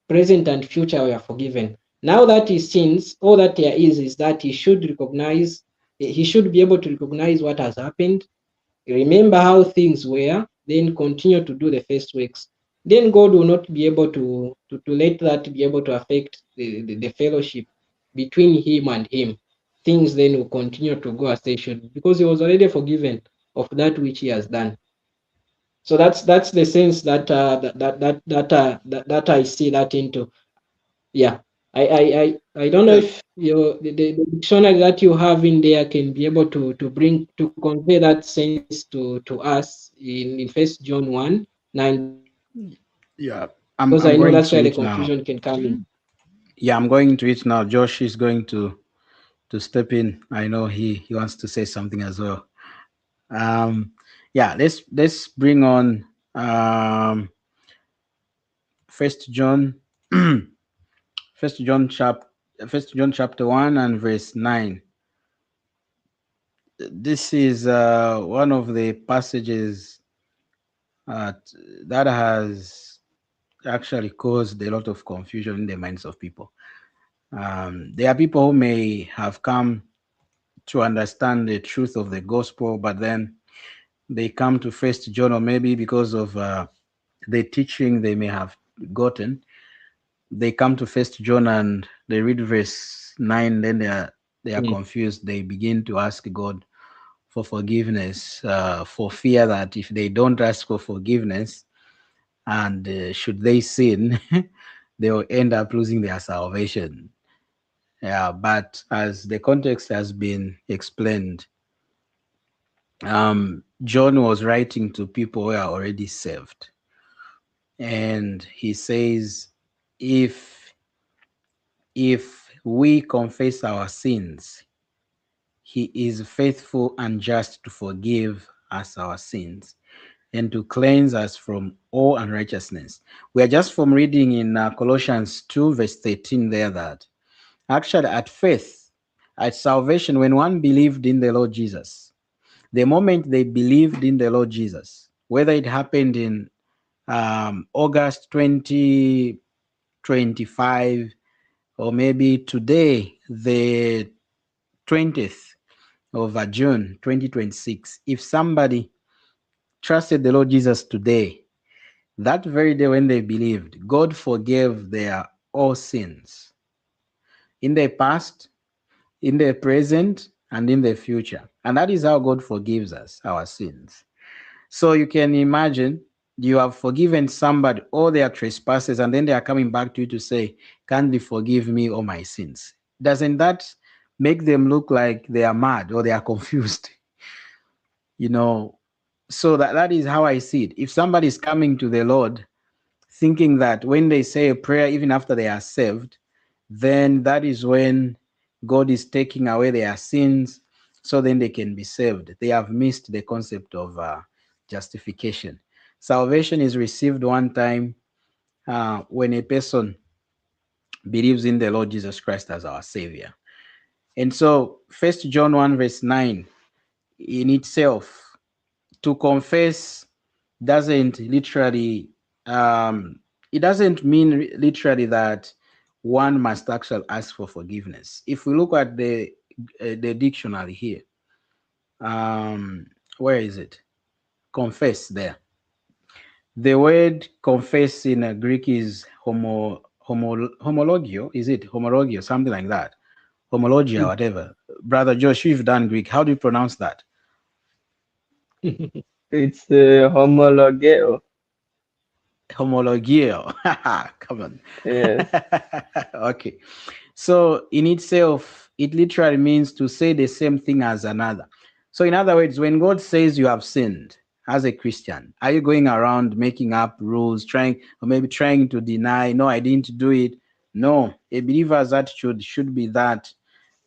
present, and future, were forgiven. Now that he sins, all that there is that he should recognize, he should be able to recognize what has happened, remember how things were, then continue to do the first works. Then God will not be able to let that be able to affect the fellowship between him and him. Things then will continue to go as they should because he was already forgiven of that which he has done. So that's the sense that I see that into. Yeah, I don't know Yeah, if the dictionary that you have in there can be able to bring to convey that sense to us in First John 1:9 because I know that's where the yeah. confusion can I'm come I'm in. going to it now. Yeah, I'm going to it now. Josh is going to step in. I know he wants to say something as well. Um, yeah, let's bring on First John, First John chapter 1 and verse 9. This is one of the passages that has actually caused a lot of confusion in the minds of people. There are people who may have come to understand the truth of the gospel, but then they come to First John, or maybe because of the teaching they may have gotten, they come to First John and they read verse 9. Then they are confused. They begin to ask God for forgiveness, for fear that if they don't ask for forgiveness and should they sin, they will end up losing their salvation. Yeah, but as the context has been explained, John was writing to people who are already saved. And he says, if we confess our sins, he is faithful and just to forgive us our sins and to cleanse us from all unrighteousness. We are just from reading in Colossians 2, verse 13 there that actually at faith, at salvation, when one believed in the Lord Jesus, the moment they believed in the Lord Jesus, whether it happened in August 2025 or maybe today, the 20th of June 2026, if somebody trusted the Lord Jesus today, that very day when they believed, God forgave their all sins in the past, in the present, and in the future. And that is how God forgives us our sins. So you can imagine you have forgiven somebody all their trespasses, and then they are coming back to you to say, "Can you forgive me all my sins?" Doesn't that make them look like they are mad or they are confused? You know, so that is how I see it. If somebody is coming to the Lord thinking that when they say a prayer, even after they are saved, then that is when God is taking away their sins so then they can be saved. They have missed the concept of justification. Salvation is received one time when a person believes in the Lord Jesus Christ as our Savior. And so, First John 1, verse 9, in itself, to confess doesn't literally, it doesn't mean literally that one must actually ask for forgiveness. If we look at the dictionary here, where is it? Confess there. The word confess in Greek is homologio. Is it homologio? Something like that. Homologia, whatever. Brother Josh, you've done Greek. How do you pronounce that? It's homologeo. Homologio. Come on. Yes. Okay. So in itself, it literally means to say the same thing as another. So in other words, when God says you have sinned as a Christian, are you going around making up rules, trying or maybe trying to deny, no, I didn't do it? No, a believer's attitude should be that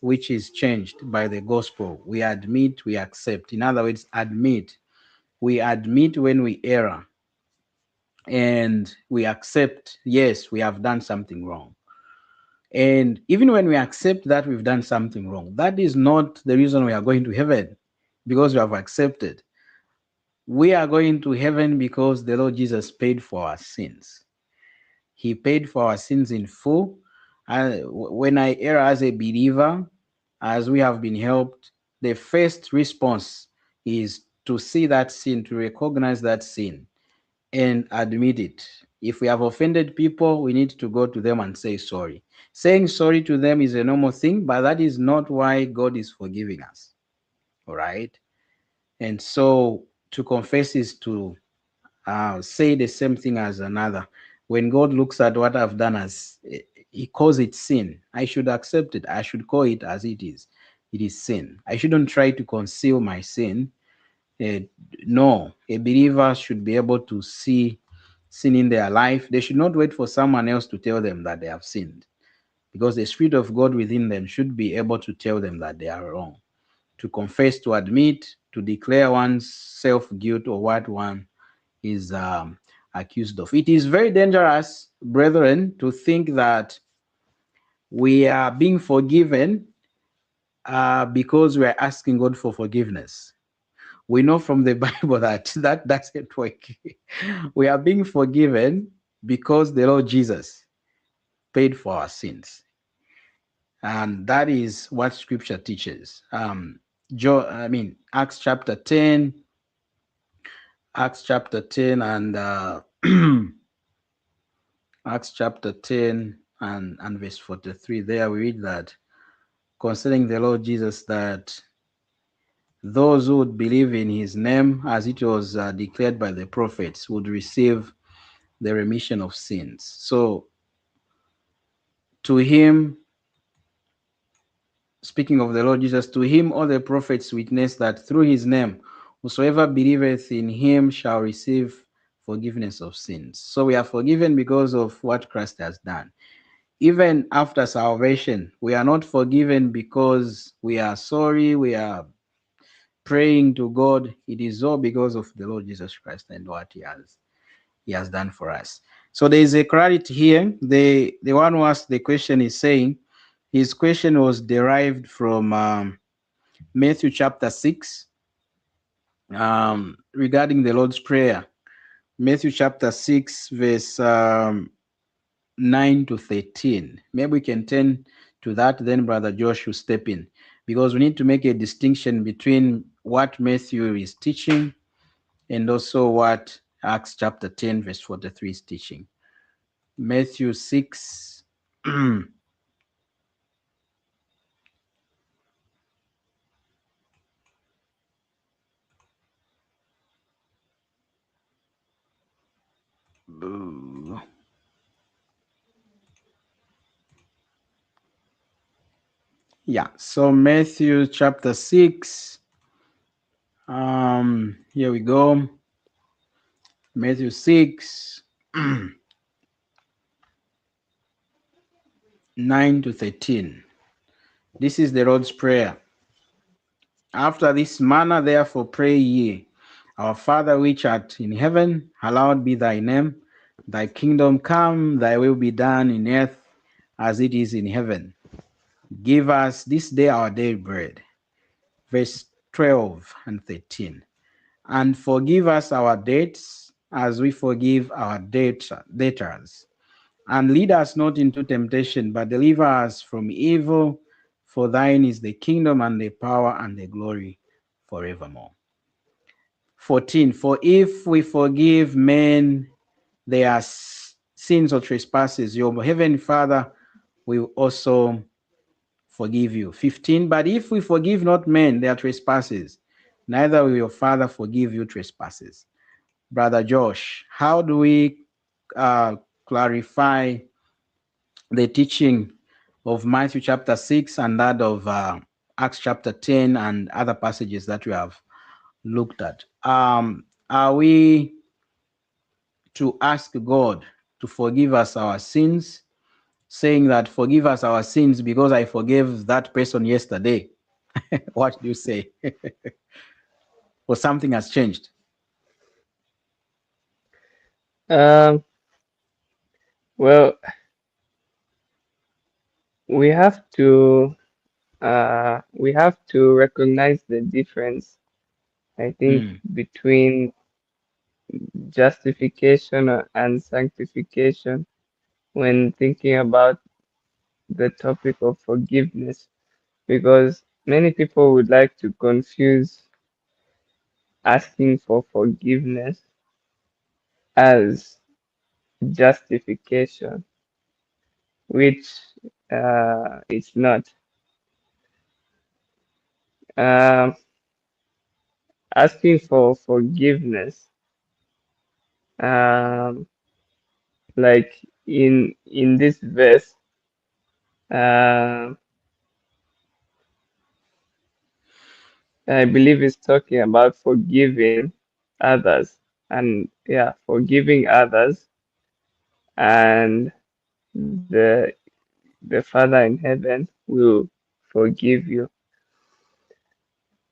which is changed by the gospel. We admit, we accept. In other words, admit. We admit when we err and we accept, yes, we have done something wrong. And even when we accept that we've done something wrong, that is not the reason we are going to heaven because we have accepted. We are going to heaven because the Lord Jesus paid for our sins. He paid for our sins in full. And when I err as a believer, as we have been helped, the first response is to see that sin, to recognize that sin, and admit it. If we have offended people, we need to go to them and say sorry. Saying sorry to them is a normal thing, but that is not why God is forgiving us. All right. And so to confess is to say the same thing as another. When God looks at what I've done as, he calls it sin. I should accept it. I should call it as it is. It is sin. I shouldn't try to conceal my sin. Uh, no, a believer should be able to see sin in their life. They should not wait for someone else to tell them that they have sinned, because the Spirit of God within them should be able to tell them that they are wrong, to confess, to admit, to declare one's self guilt or what one is accused of. It is very dangerous, brethren, to think that we are being forgiven because we are asking God for forgiveness. We know from the Bible that that doesn't work. We are being forgiven because the Lord Jesus paid for our sins. And that is what scripture teaches. Acts chapter 10, and Acts chapter 10 and verse 43. There we read that concerning the Lord Jesus, that those who would believe in his name, as it was declared by the prophets, would receive the remission of sins. So to him, speaking of the Lord Jesus, to him all the prophets witness that through his name, whosoever believeth in him shall receive forgiveness of sins. So we are forgiven because of what Christ has done. Even after salvation, we are not forgiven because we are sorry, we are praying to God. It is all because of the Lord Jesus Christ and what he has done for us. So there is a clarity here. The one who asked the question is saying his question was derived from Matthew chapter 6 regarding the Lord's Prayer. Matthew chapter 6, verse 9 to 13. Maybe we can turn to that, then Brother Josh will step in, because we need to make a distinction between what Matthew is teaching and also what Acts chapter 10, verse 43 is teaching. Matthew 6. Yeah, so Matthew chapter 6. Here we go. Matthew 6. 9 to 13. This is the Lord's Prayer. After this manner, therefore, pray ye, Our Father which art in heaven, hallowed be thy name. Thy kingdom come, thy will be done in earth as it is in heaven. Give us this day our daily bread. Verse 12 and 13. And forgive us our debts as we forgive our debtors. And lead us not into temptation, but deliver us from evil. For thine is the kingdom and the power and the glory forevermore. 14. For if we forgive men their sins or trespasses, your heavenly Father will also forgive you. 15. But if we forgive not men their trespasses, neither will your Father forgive you trespasses. Brother Josh, how do we clarify the teaching of Matthew chapter 6 and that of Acts chapter 10 and other passages that we have looked at? Are we to ask God to forgive us our sins, saying that forgive us our sins because I forgave that person yesterday? What do you say? Or something has changed? Um, well, we have to recognize the difference, I think, Mm, between justification and sanctification when thinking about the topic of forgiveness, because many people would like to confuse asking for forgiveness as justification, which it's not. Um, Asking for forgiveness, um, like in this verse, um, I believe it's talking about forgiving others, and yeah, forgiving others, and the the Father in heaven will forgive you.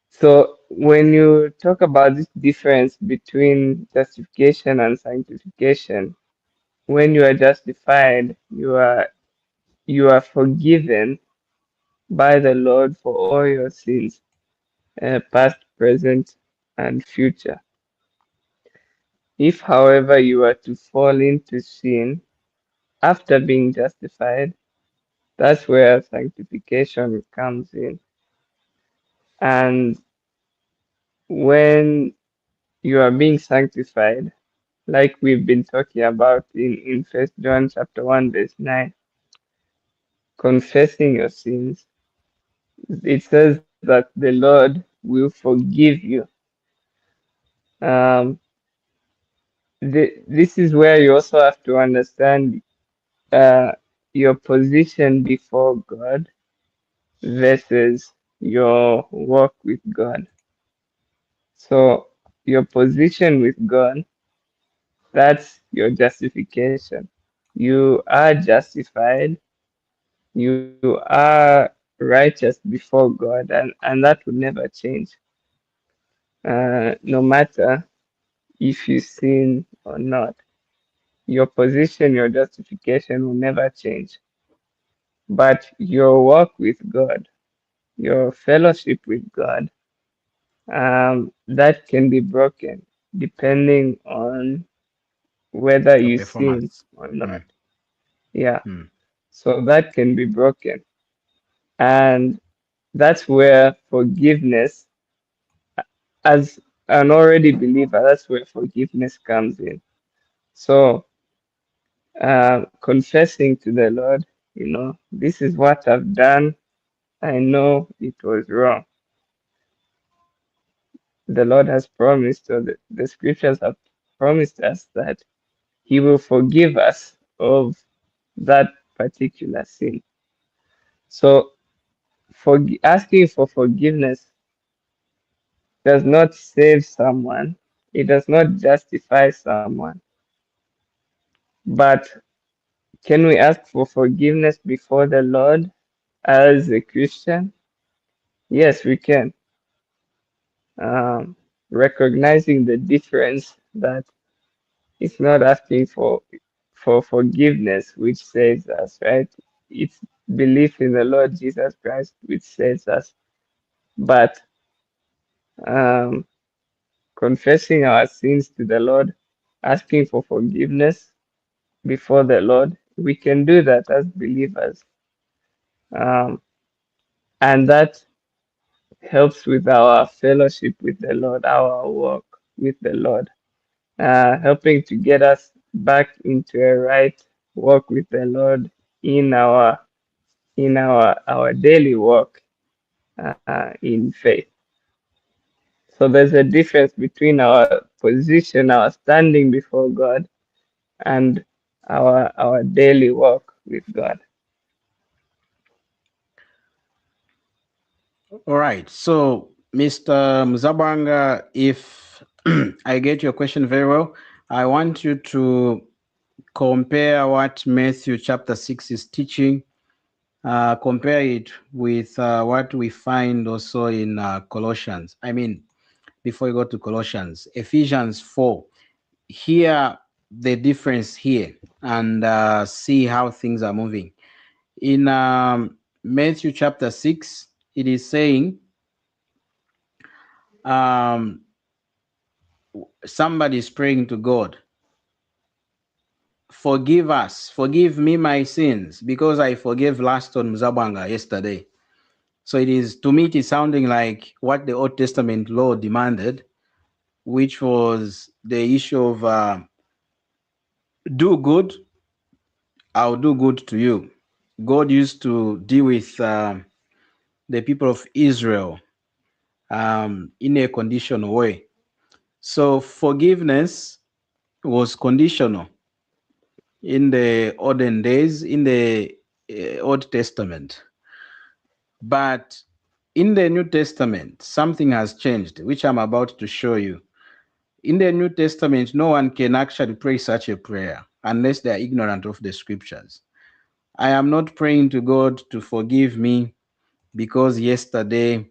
So when you talk about this difference between justification and sanctification, when you are justified, you are forgiven by the Lord for all your sins, past, present, and future. If, however, you are to fall into sin after being justified, that's where sanctification comes in. And when you are being sanctified, like we've been talking about in 1 John chapter 1, verse 9, confessing your sins, it says that the Lord will forgive you. Um, this is where you also have to understand uh, your position before God versus your walk with God. So your position with God, that's your justification. You are justified, you are righteous before God, and that will never change. No matter if you sin or not, your position, your justification will never change. But your walk with God, your fellowship with God, that can be broken depending on whether your you sin performance. or not. Mm, Yeah, mm, so that can be broken. And that's where forgiveness, as an already believer, that's where forgiveness comes in. So, confessing to the Lord, this is what I've done. I know it was wrong. The Lord has promised, or the scriptures have promised us that He will forgive us of that particular sin. So, asking for forgiveness does not save someone, it does not justify someone, but Can we ask for forgiveness before the Lord as a Christian? Yes, we can. Recognizing the difference that it's not asking for forgiveness which saves us, right? It's belief in the Lord Jesus Christ which saves us. But um, confessing our sins to the Lord, asking for forgiveness before the Lord, we can do that as believers. Um, and that helps with our fellowship with the Lord, our walk with the Lord, helping to get us back into a right walk with the Lord in our daily walk in faith. So there's a difference between our position, our standing before God, and our daily walk with God. All right. So, Mr. Mzabanga, if I get your question very well, I want you to compare what Matthew chapter 6 is teaching, compare it with what we find also in Colossians. I mean, before you go to Colossians, Ephesians 4. Hear the difference here and see how things are moving. In Matthew chapter 6, it is saying, somebody is praying to God, forgive us, forgive me my sins, because I forgave last on Mzabanga yesterday. So it is, to me, it is sounding like what the Old Testament law demanded, which was the issue of do good, I'll do good to you. God used to deal with the people of Israel in a conditional way. So forgiveness was conditional in the olden days, in the Old Testament. But in the New Testament, something has changed, which I'm about to show you. In the New Testament, no one can actually pray such a prayer unless they are ignorant of the scriptures. I am not praying to God to forgive me because yesterday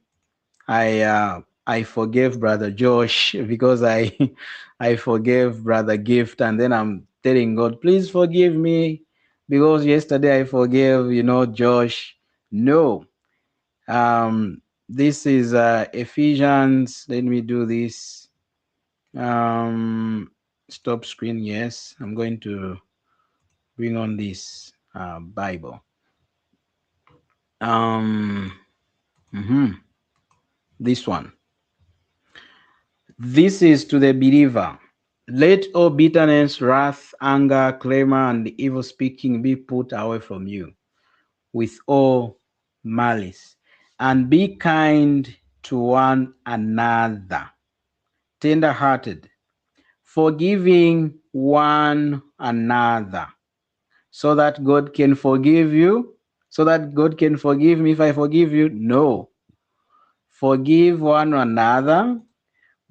I forgave Brother Josh, because I forgave Brother Gift, and then I'm telling God, please forgive me because yesterday I forgave, Josh. No. This is Ephesians. Let me do this. Stop screen. Yes, I'm going to bring on this Bible. This one. This is to the believer. Let all bitterness, wrath, anger, clamor, and evil speaking be put away from you, with all malice, and be kind to one another, tender-hearted, forgiving one another, so that God can forgive you, so that God can forgive me if I forgive you. No. Forgive one another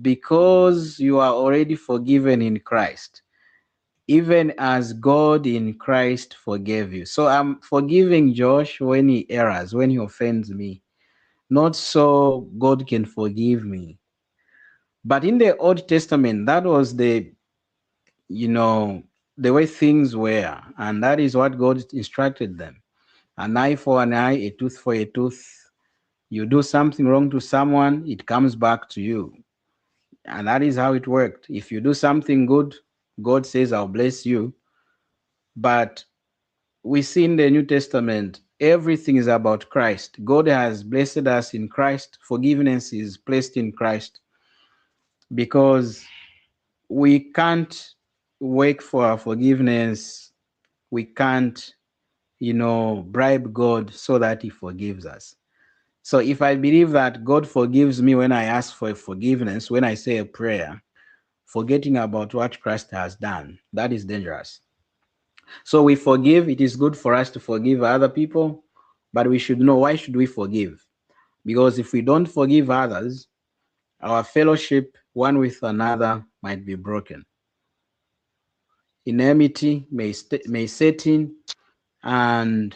because you are already forgiven in Christ, even as God in Christ forgave you. So I'm forgiving Josh when he errs, when he offends me, not so God can forgive me. But in the Old Testament, that was the way things were, and that is what God instructed them. An eye for an eye, a tooth for a tooth. You do something wrong to someone, it comes back to you. And that is how it worked. If you do something good, God says, I'll bless you. But we see in the New Testament, everything is about Christ. God has blessed us in Christ. Forgiveness is placed in Christ, because we can't wait for our forgiveness. We can't, bribe God so that he forgives us. So if I believe that God forgives me when I ask for forgiveness, when I say a prayer, forgetting about what Christ has done, that is dangerous. So we forgive. It is good for us to forgive other people, but we should know, why should we forgive? Because if we don't forgive others, our fellowship one with another might be broken. enmity may set in, and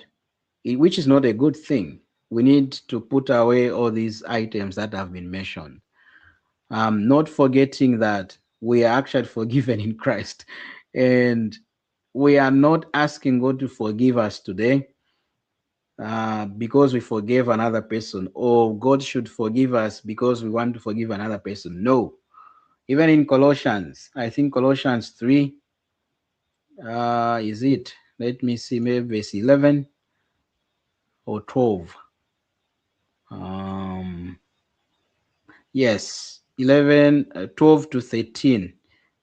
which is not a good thing. We need to put away all these items that have been mentioned. Not forgetting that we are actually forgiven in Christ, and we are not asking God to forgive us today because we forgave another person, or God should forgive us because we want to forgive another person. No. Even in Colossians, I think Colossians 3, is it? Let me see, maybe verse 11 or 12. Yes, 11, 12 to 13.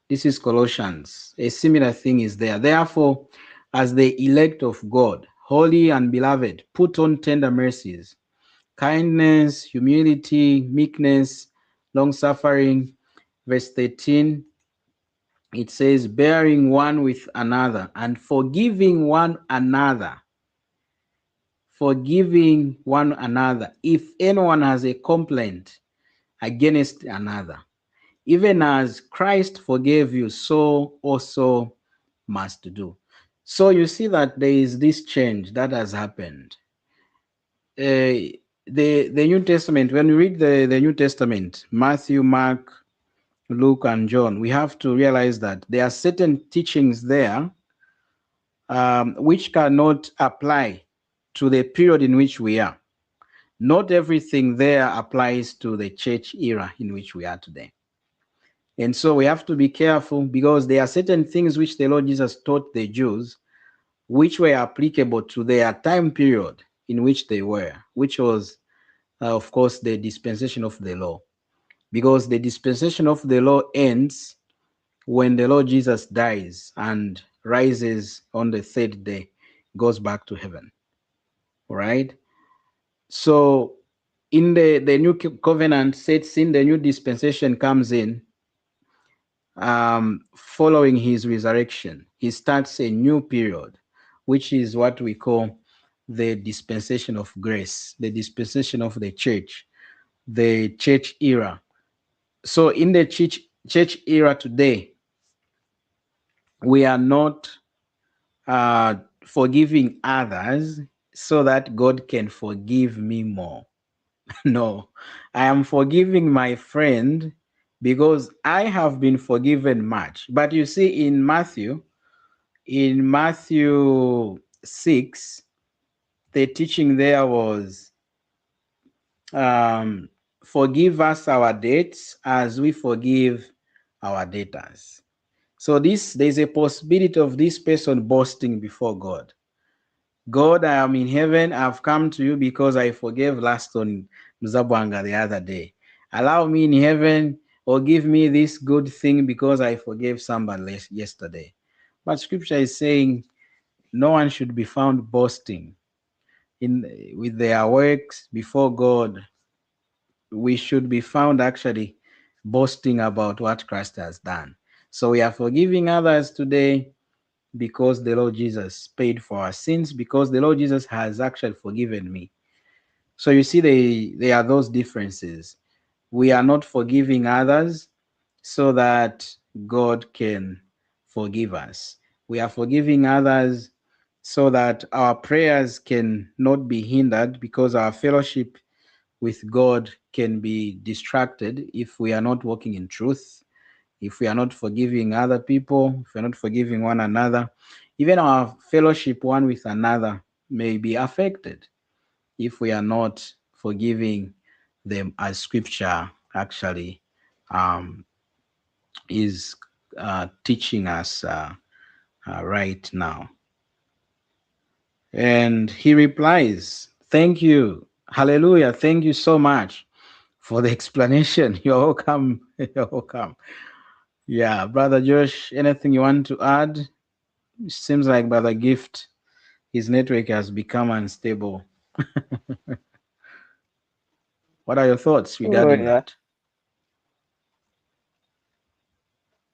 This is Colossians. A similar thing is there. Therefore, as the elect of God, holy and beloved, put on tender mercies, kindness, humility, meekness, long suffering. Verse 13, it says, bearing one with another and forgiving one another. Forgiving one another. If anyone has a complaint against another, even as Christ forgave you, so also must do. So you see that there is this change that has happened. The New Testament, when we read the New Testament, Matthew, Mark, Luke, and John, we have to realize that there are certain teachings there which cannot apply to the period in which we are. Not everything there applies to the church era in which we are today. And so we have to be careful, because there are certain things which the Lord Jesus taught the Jews which were applicable to their time period in which they were, which was, of course, the dispensation of the law. Because the dispensation of the law ends when the Lord Jesus dies and rises on the third day, goes back to heaven. Right? So in the new covenant sets in, the new dispensation comes in, following his resurrection. He starts a new period, which is what we call the dispensation of grace, the dispensation of the church era. So in the church era today, we are not forgiving others so that God can forgive me more. No, I am forgiving my friend because I have been forgiven much. But you see, in Matthew 6, the teaching there was, forgive us our debts as we forgive our debtors. So there's a possibility of this person boasting before God. God, I am in heaven. I've come to you because I forgave Laston Mzabwanga the other day. Allow me in heaven, or give me this good thing because I forgave somebody yesterday. But scripture is saying no one should be found boasting with their works before God. We should be found actually boasting about what Christ has done. So we are forgiving others today because the Lord Jesus paid for our sins, because the Lord Jesus has actually forgiven me. So you see, there are those differences. We are not forgiving others so that God can forgive us. We are forgiving others so that our prayers can not be hindered, because our fellowship with God can be distracted if we are not walking in truth, if we are not forgiving other people, if we are not forgiving one another. Even our fellowship one with another may be affected if we are not forgiving them, as scripture actually is teaching us right now. And he replies, thank you, hallelujah, thank you so much for the explanation. You're welcome. You're welcome. Yeah, Brother Josh, anything you want to add? It seems like Brother Gift, his network has become unstable. What are your thoughts Oh regarding yeah. that?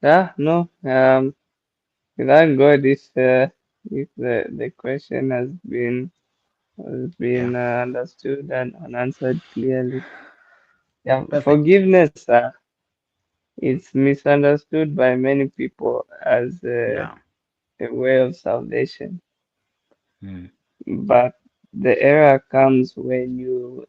Yeah, no. Without God, if the question has been Yeah, understood and answered clearly. Yeah, perfect. forgiveness. It's misunderstood by many people as Yeah, a way of salvation. Hmm. But the error comes when you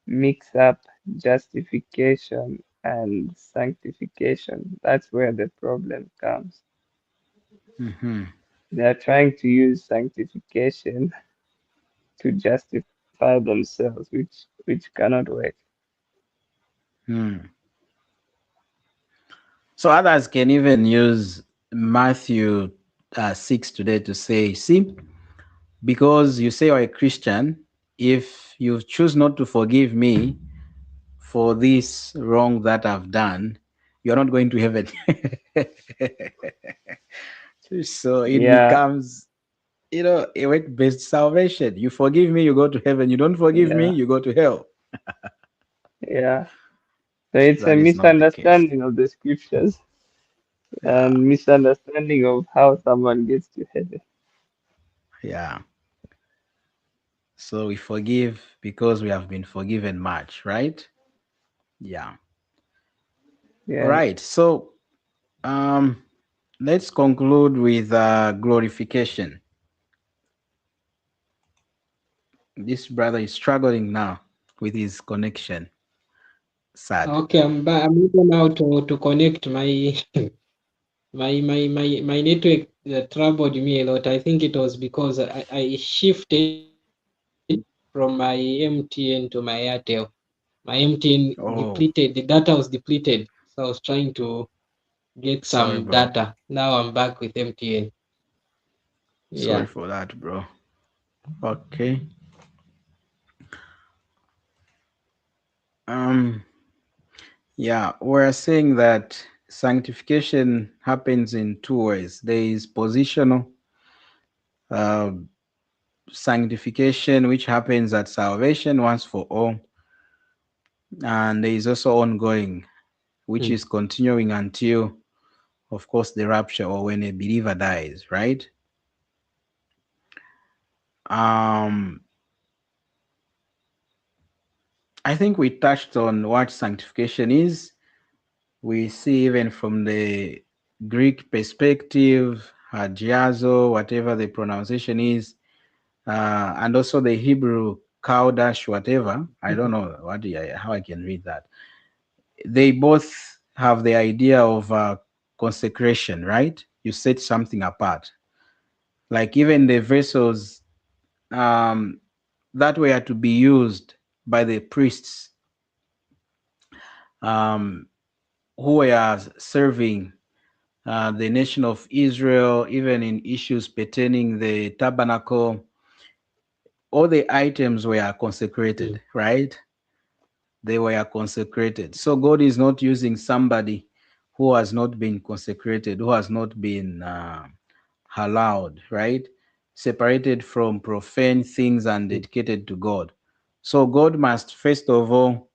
mix up justification and sanctification. That's where the problem comes. Hmm. They are trying to use sanctification to justify themselves, which cannot work. Hmm. So others can even use Matthew 6 today to say, see, because you say you're a Christian, if you choose not to forgive me for this wrong that I've done, you're not going to heaven. So it Yeah, becomes, a work-based salvation. You forgive me, you go to heaven. You don't forgive me, yeah, you go to hell. yeah. So it's a That is not the case. misunderstanding of the scriptures Yeah, and misunderstanding of how someone gets to heaven. yeah. So we forgive because we have been forgiven much, right? Yeah. All Yeah. right. So um, let's conclude with glorification. This brother is struggling now with his connection. Sad. Okay, I'm back. I'm able now to connect my my network troubled me a lot. I think it was because I shifted from my MTN to my Airtel. My MTN Oh, depleted, the data was depleted. So I was trying to get sorry, some bro. data. Now I'm back with MTN. Sorry Yeah. for that, bro. Okay. Um, yeah, we're saying that sanctification happens in two ways. There is positional uh, sanctification, which happens at salvation once for all, and there is also ongoing, which Mm. is continuing until, of course, the rapture or when a believer dies, right? Um, I think we touched on what sanctification is. We see even from the Greek perspective, hagiazo, whatever the pronunciation is, and also the Hebrew kaudash, whatever. I don't know how I can read that. They both have the idea of consecration, right? You set something apart. Like even the vessels um, that were to be used by the priests um, who were serving the nation of Israel, even in issues pertaining the tabernacle, all the items were consecrated, Mm. right? They were consecrated. So God is not using somebody who has not been consecrated, who has not been hallowed, right? Separated from profane things and Mm. dedicated to God. So God must first of all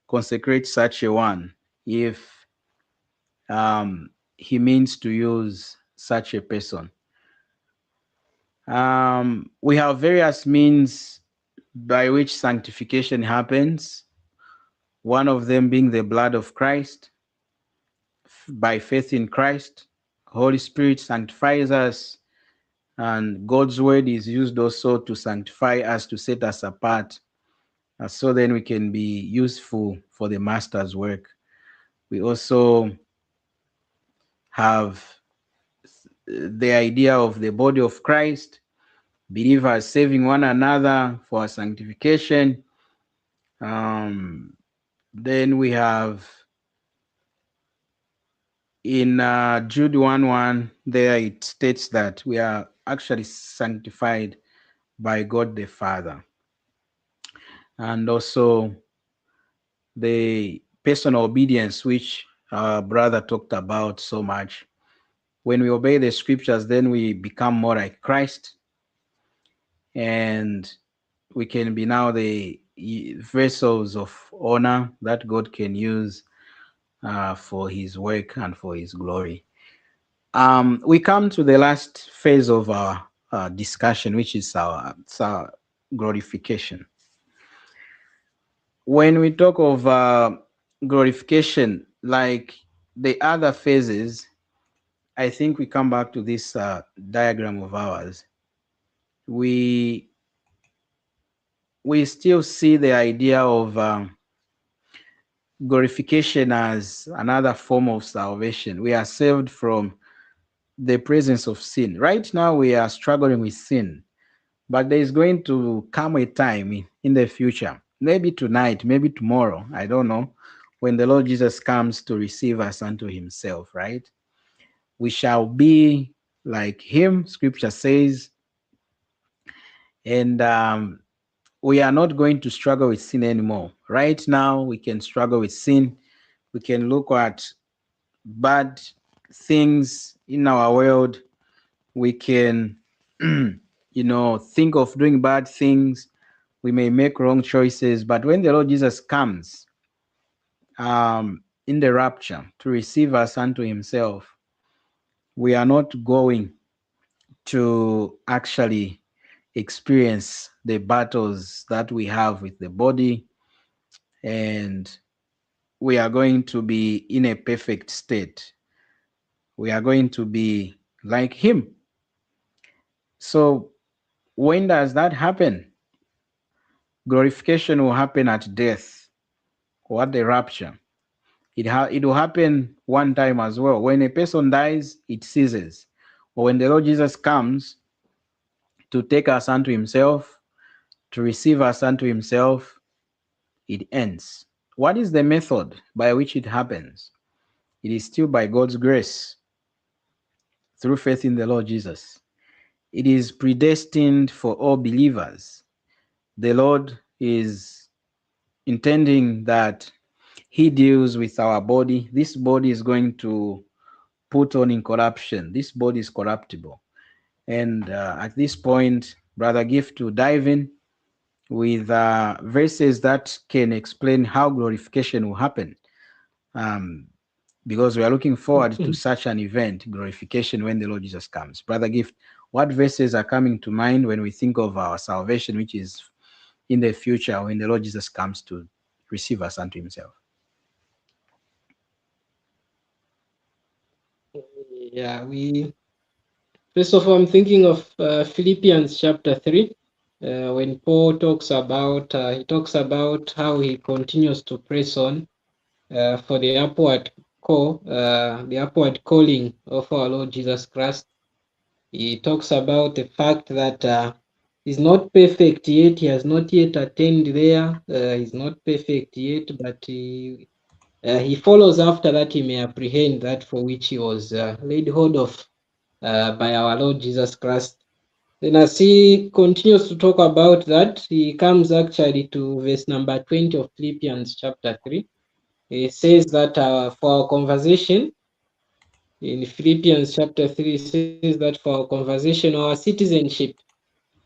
consecrate such a one if he means to use such a person. We have various means by which sanctification happens, one of them being the blood of Christ, by faith in Christ. Holy Spirit sanctifies us, and God's word is used also to sanctify us, to set us apart, so then we can be useful for the Master's work. We also have the idea of the body of Christ, believers saving one another for sanctification. Um, then we have in Jude 1:1, there it states that we are actually sanctified by God the Father. And also the personal obedience, which our brother talked about so much. When we obey the scriptures, then we become more like Christ, and we can be now the vessels of honor that God can use for his work and for his glory. We come to the last phase of our discussion, which is our glorification. When we talk of glorification, like the other phases, I think we come back to this diagram of ours. We still see the idea of glorification as another form of salvation. We are saved from the presence of sin. Right now, we are struggling with sin, but there is going to come a time in the future, maybe tonight, maybe tomorrow, I don't know, when the Lord Jesus comes to receive us unto himself, right? We shall be like him, scripture says, and we are not going to struggle with sin anymore. Right now, we can struggle with sin. We can look at bad things in our world. We can, think of doing bad things. We may make wrong choices. But when the Lord Jesus comes in the rapture to receive us unto himself, we are not going to actually experience the battles that we have with the body, and we are going to be in a perfect state. We are going to be like him. So when does that happen? Glorification will happen at death or at the rapture. It will happen one time as well. When a person dies, it ceases. Or when the Lord Jesus comes to take us unto himself, to receive us unto himself, it ends. What is the method by which it happens? It is still by God's grace through faith in the Lord Jesus. It is predestined for all believers. The Lord is intending that he deals with our body. This body is going to put on incorruption. This body is corruptible. And at this point, Brother Gift to dive in with verses that can explain how glorification will happen. Because we are looking forward to such an event, glorification, when the Lord Jesus comes. Brother Gift, what verses are coming to mind when we think of our salvation, which is in the future when the Lord Jesus comes to receive us unto himself? Yeah, first of all, I'm thinking of Philippians chapter 3, when Paul talks about how he continues to press on for the upward call, the upward calling of our Lord Jesus Christ. He talks about the fact that he's not perfect yet. He has not yet attained there. He's not perfect yet, but he follows after that he may apprehend that for which he was laid hold of by our Lord Jesus Christ. Then as he continues to talk about that, he comes actually to verse number 20 of Philippians chapter 3. He says that for our conversation, in Philippians chapter 3, says that for our conversation, our citizenship,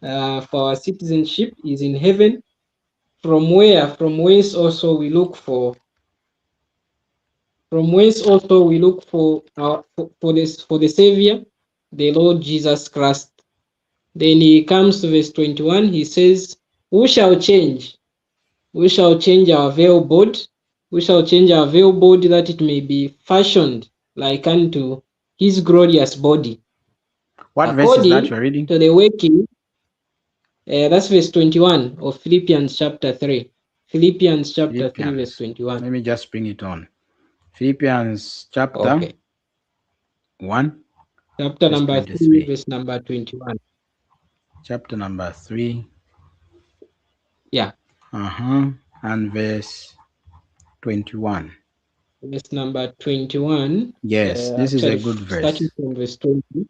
is in heaven, from whence also we look for for the Savior, the Lord Jesus Christ. Then he comes to verse 21. He says, "Who shall change? We shall change our veil board. We shall change our veil board that it may be fashioned like unto his glorious body, What verses that according you're reading? to the working." That's verse 21 of Philippians chapter 3. Philippians chapter 3, verse Philippians. 21. Let me just bring it on. Philippians chapter Okay. 1, Chapter verse number 3, 23. verse number 21. Chapter number 3. Yeah. And verse 21. Verse number 21. Yes, this is a Actually, good starting verse. from verse 20.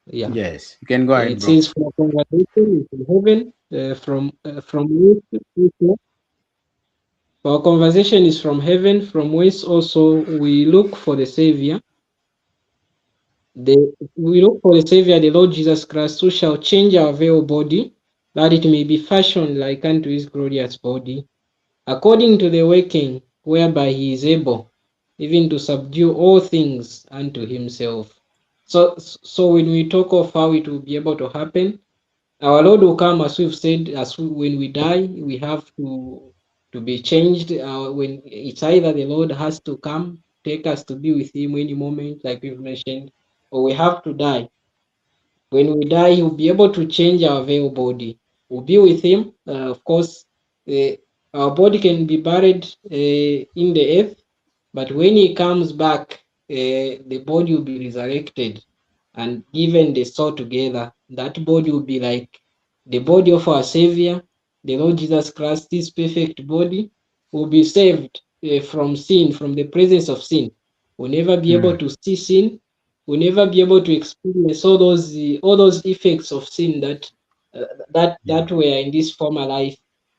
Yeah. Yes, you can go ahead, It bro. says, "For conversation is in heaven, from which for our conversation is from heaven, from whence also we look for the Savior. We look for the Savior, the Lord Jesus Christ, who shall change our veil body, that it may be fashioned like unto his glorious body, according to the working whereby he is able, even to subdue all things unto himself." So when we talk of how it will be able to happen, our Lord will come, as we've said, when we die, we have to be changed. When it's either the Lord has to come, take us to be with him any moment, like we've mentioned, or we have to die. When we die, he'll be able to change our veil body. We'll be with him. Of course, uh, our body can be buried in the earth, but when he comes back, the body will be resurrected and given the soul together. That body will be like the body of our Savior, the Lord Jesus Christ. This perfect body will be saved from sin, from the presence of sin. We'll never be able Mm. to see sin. We'll never be able to experience all those effects of sin uh, that Yeah. were in this former life.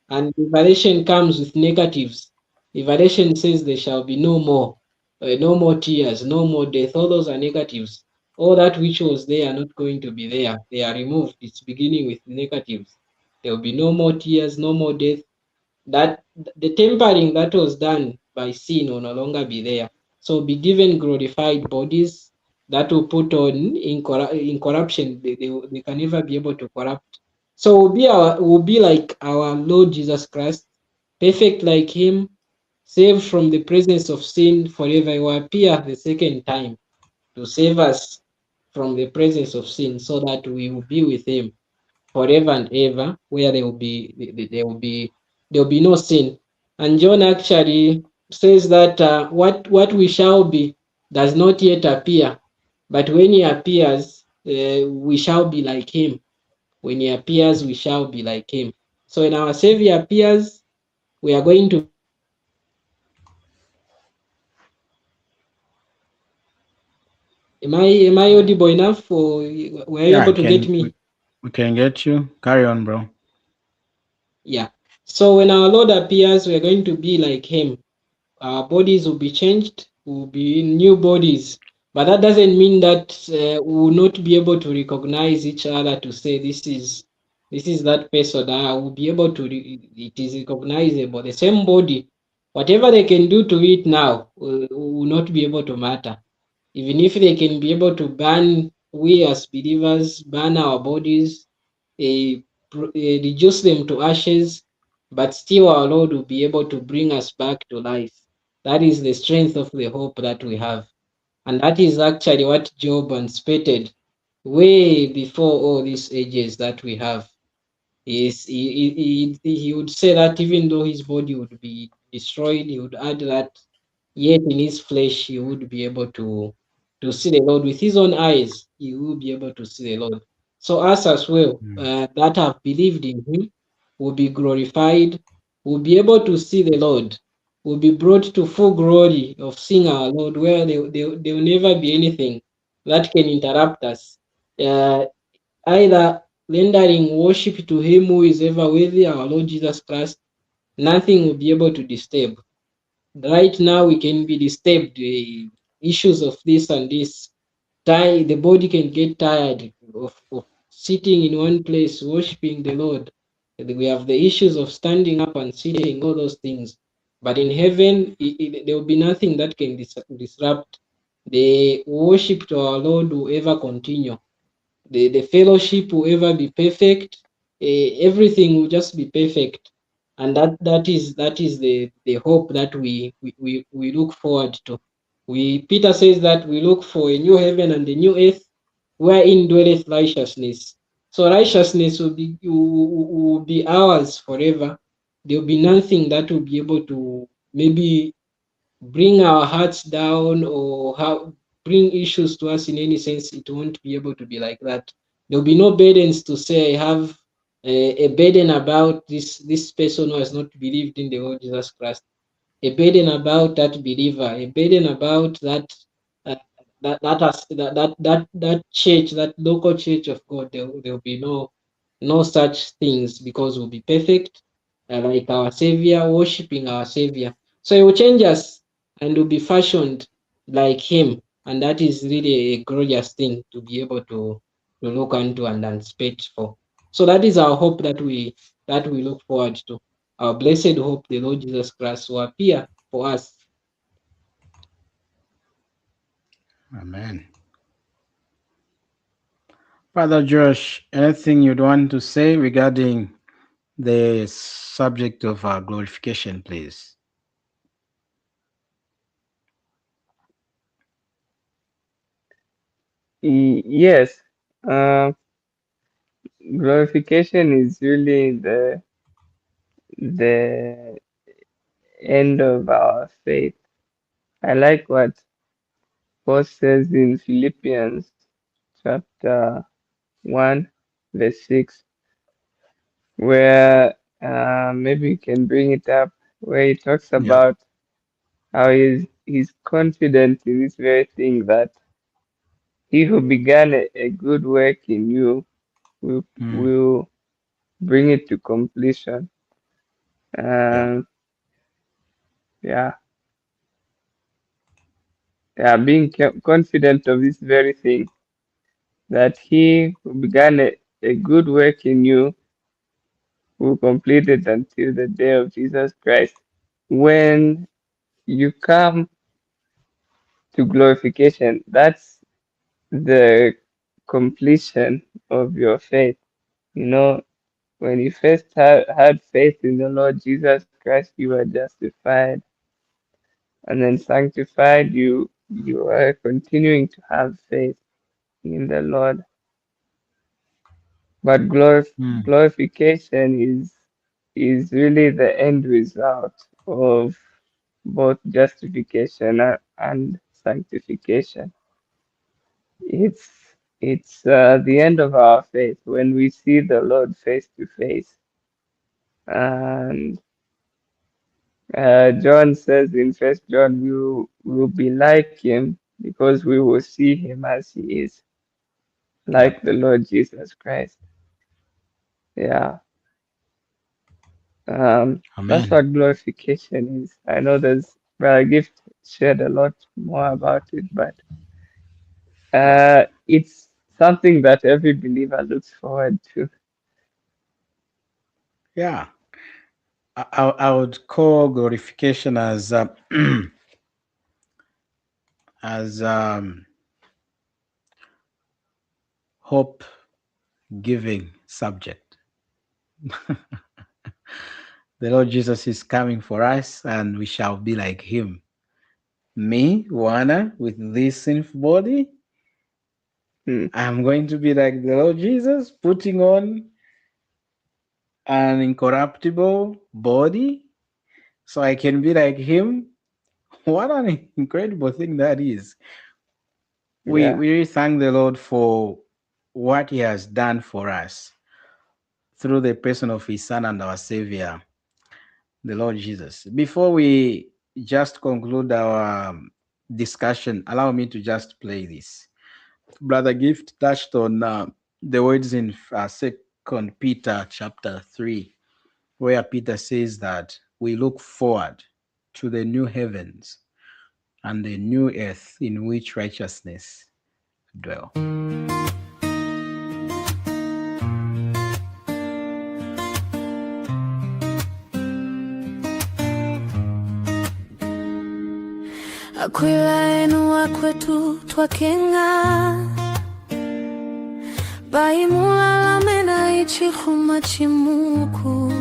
And revelation comes with negatives. Revelation says there shall be no more tears, no more death. All those are negatives. All that which was there are not going to be there. They are removed. It's beginning with negatives. There will be no more tears, no more death. That the tempering that was done by sin will no longer be there. So be given glorified bodies that will put on in corruption. They can never be able to corrupt. So will be like our Lord Jesus Christ, perfect like him, saved from the presence of sin forever. He will appear the second time to save us from the presence of sin, so that we will be with him forever and ever, where there will be no sin. And John actually says that what we shall be does not yet appear, but when he appears, we shall be like him. When he appears, we shall be like him. So when our Savior appears, we are going to be like him. Am I audible enough, or were you Yeah, able to get me? we can get you. Carry on, bro. Yeah. So when our Lord appears, we are going to be like him. Our bodies will be changed, will be in new bodies. But that doesn't mean that we will not be able to recognize each other to say this is that person. I will be able to. It is recognizable. The same body, whatever they can do to it now, will not be able to matter. Even if they can be able to burn, we as believers burn our bodies, reduce them to ashes, but still our Lord will be able to bring us back to life. That is the strength of the hope that we have. And that is actually what Job anticipated way before all these ages that we have. He would say that even though his body would be destroyed, he would add that yet in his flesh he would be able to see the Lord with his own eyes. He will be able to see the Lord. So us as well, Mm. that have believed in him, will be glorified, will be able to see the Lord, will be brought to full glory of seeing our Lord, where there will never be anything that can interrupt us. Uh, Either rendering worship to him who is ever worthy, our Lord Jesus Christ, nothing will be able to disturb. Right now, we can be disturbed, issues of this and this. The body can get tired of sitting in one place, worshiping the Lord. We have the issues of standing up and sitting, all those things. But in heaven, there will be nothing that can disrupt the worship to our Lord will ever continue. The fellowship will ever be perfect. Everything will just be perfect, and that is the hope that we look forward to. Peter says that we look for a new heaven and a new earth, wherein dwelleth righteousness. So righteousness will be ours forever. There will be nothing that will be able to maybe bring our hearts down or bring issues to us in any sense. It won't be able to be like that. There'll be no burdens to say I have a burden about this person who has not believed in the Lord Jesus Christ, a burden about that believer, a burden about uh, that church, that local church of God. There will be no such things, because we'll be perfect, like our Savior, worshiping our Savior. So He will change us and will be fashioned like Him, and that is really a glorious thing to be able to look into and anticipate for. So that is our hope that we look forward to. Our blessed hope, the Lord Jesus Christ, will appear for us. Amen. Father Josh, anything you'd want to say regarding the subject of glorification, please? Yes, uh, glorification is really the end of our faith. I like what Paul says in Philippians chapter 1, verse 6, where maybe you can bring it up, where he talks Yeah. about how he's confident in this very thing that he who began a good work in you Mm. will bring it to completion. Yeah. And yeah, yeah, being confident of this very thing, that he who began a good work in you will complete it until the day of Jesus Christ. When you come to glorification, that's the completion of your faith. You know, when you first had faith in the Lord Jesus Christ, you were justified and then sanctified. You are continuing to have faith in the Lord. But Mm. glorification is really the end result of both justification and sanctification. It's it's the end of our faith when we see the Lord face to face. And John says in First John, we will be like him because we will see him as he is, Yeah. like the Lord Jesus Christ. Yeah. That's Amen. what glorification is. I know there's Brother Gift shared a lot more about it, but it's something that every believer looks forward to. Yeah. I would call glorification as as hope giving subject. The Lord Jesus is coming for us, and we shall be like him. Me, Juana, with this sinful body, Hmm. I'm going to be like the Lord Jesus, putting on an incorruptible body so I can be like him. What an incredible thing that is. Yeah. We really thank the Lord for what he has done for us through the person of his son and our savior, the Lord Jesus. Before we just conclude our discussion, allow me to just play this. Brother Gift touched on the words in Second Peter chapter 3, where Peter says that we look forward to the new heavens and the new earth in which righteousness dwell. Akwila enu wakwetu twakenga Baimula lamena ichihuma chimuku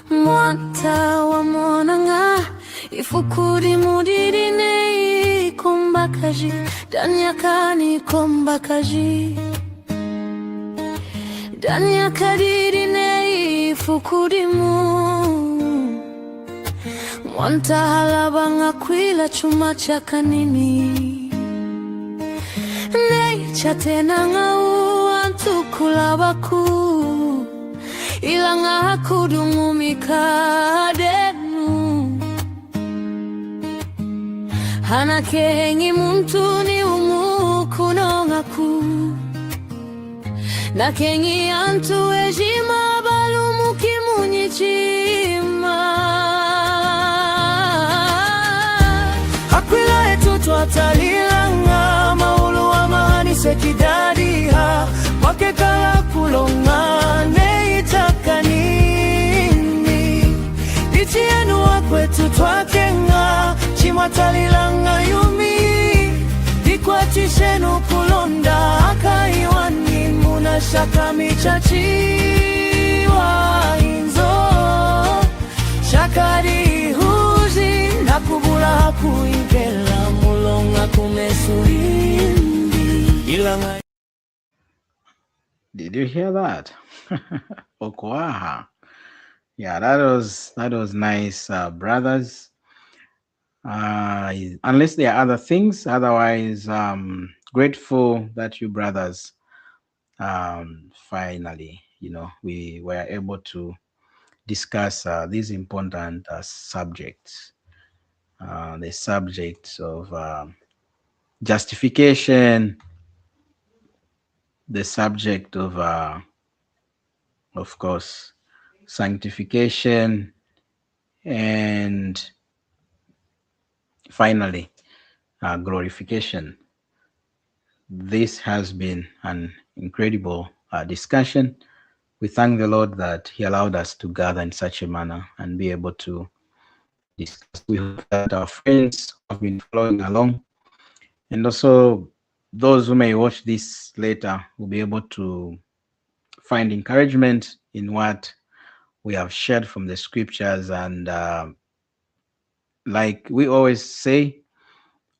Mwanta wa monanga Ifukuri mudirine kumbakaji Danyakani kumbakaji Danyakarine ifukuri mu Mwanta halabanga kwila chuma chakanini Nei chatena ngau antukula baku Ilanga hakudumu mikadenu Hana kengi muntu ni umukuno ngaku Na kengi antu ejima balumu kimunyichima Akwila etu twatalilanga maulu wa mahani sekidadiha Wakekala kulonga neitaka nini Dichi yenu wakwetu twakenga Chimwatalilanga yumi Dikwatishenu kulonda Akaiwani muna shaka michachiwa inzo Shakari huzi Nakubula kuingela mulonga kumesuri Did you hear that? Okwaha. Yeah, that was nice, brothers. Unless there are other things, otherwise, grateful that you brothers, finally, we were able to discuss these important subjects. The subjects of justification, the subject of course, sanctification, and finally, glorification. This has been an incredible discussion. We thank the Lord that He allowed us to gather in such a manner and be able to discuss. We hope that our friends who have been following along, and also those who may watch this later, will be able to find encouragement in what we have shared from the scriptures. And like we always say,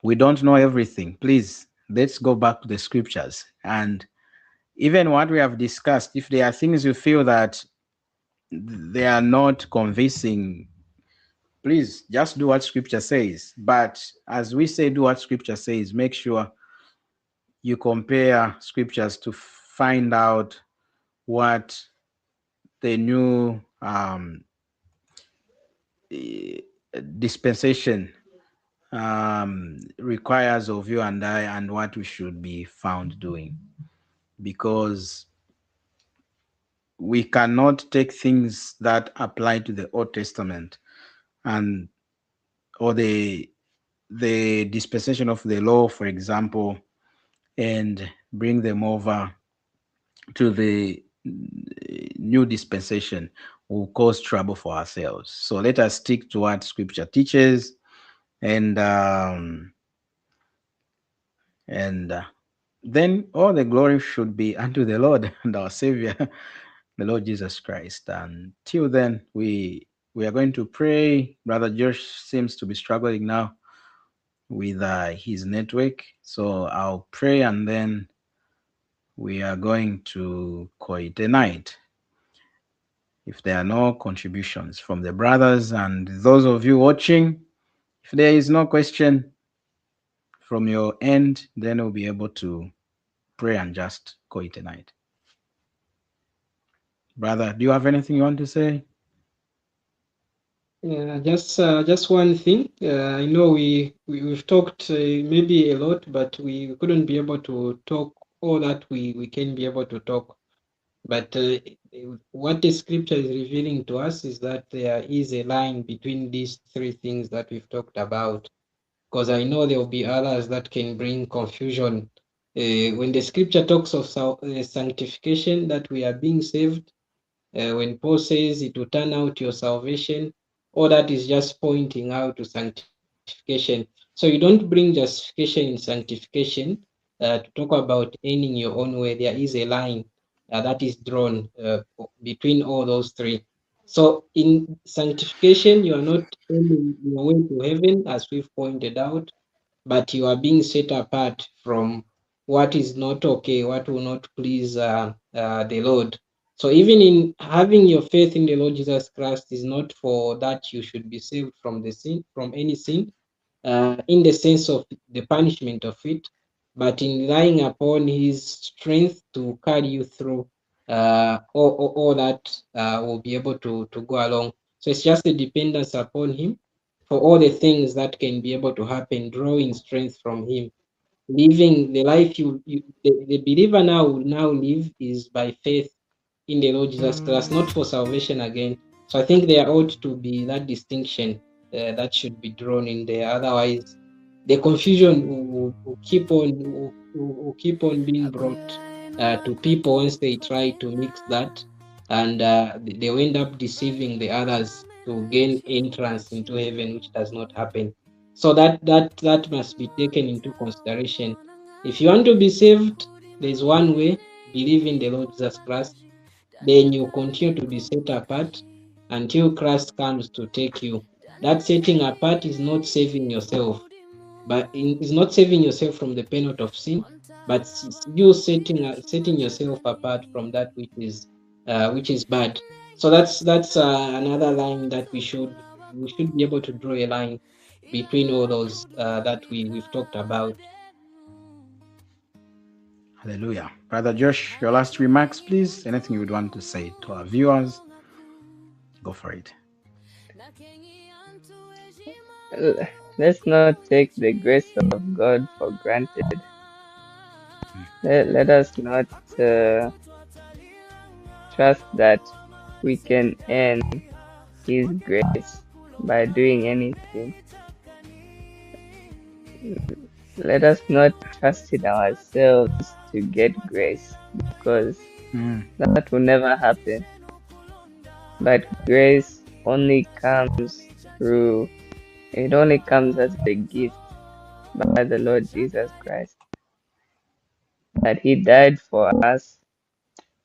we don't know everything. Please, let's go back to the scriptures. And even what we have discussed, if there are things you feel that they are not convincing, please just do what scripture says. But as we say, do what scripture says, make sure you compare scriptures to find out what the new dispensation requires of you and I, and what we should be found doing. Because we cannot take things that apply to the Old Testament and or the dispensation of the law, for example, and bring them over to the new dispensation. Will cause trouble for ourselves. So let us stick to what scripture teaches, and then all the glory should be unto the Lord and our Savior, the Lord Jesus Christ. Until then, we are going to pray. Brother Josh seems to be struggling now with his network, so I'll pray and then we are going to call it a night. If there are no contributions from the brothers and those of you watching, if there is no question from your end, then we'll be able to pray and just call it a night. Brother, do you have anything you want to say? Yeah, just one thing. I know we've talked maybe a lot, but we couldn't be able to talk all that we can be able to talk. But what the scripture is revealing to us is that there is a line between these three things that we've talked about. Because I know there will be others that can bring confusion. When the scripture talks of sanctification, that we are being saved, when Paul says it will turn out your salvation, all that is just pointing out to sanctification. So you don't bring justification in sanctification to talk about earning your own way. There is a line that is drawn between all those three. So in sanctification, you are not earning your way to heaven, as we've pointed out, but you are being set apart from what is not okay, what will not please the Lord. So even in having your faith in the Lord Jesus Christ is not for that you should be saved from the sin, from any sin, in the sense of the punishment of it, but in relying upon His strength to carry you through all that will be able to go along. So it's just a dependence upon Him for all the things that can be able to happen, drawing strength from Him. Living the life the believer now will now live is by faith in the Lord Jesus Christ, not for salvation again. So I think there ought to be that distinction that should be drawn in there. Otherwise, the confusion will keep on being brought to people once they try to mix that, and they will end up deceiving the others to gain entrance into heaven, which does not happen. So that must be taken into consideration. If you want to be saved, there's one way: believe in the Lord Jesus Christ. Then you continue to be set apart until Christ comes to take you. That setting apart is not saving yourself, but is not saving yourself from the penalty of sin, but you setting yourself apart from that which is bad. So that's another line that we should be able to draw a line between all those that we've talked about. Hallelujah. Brother Josh, your last remarks, please. Anything you would want to say to our viewers? Go for it. Let's not take the grace of God for granted. Let us not trust that we can earn His grace by doing anything. Let us not trust in ourselves to get grace, because that will never happen. But grace only comes it only comes as a gift by the Lord Jesus Christ. That He died for us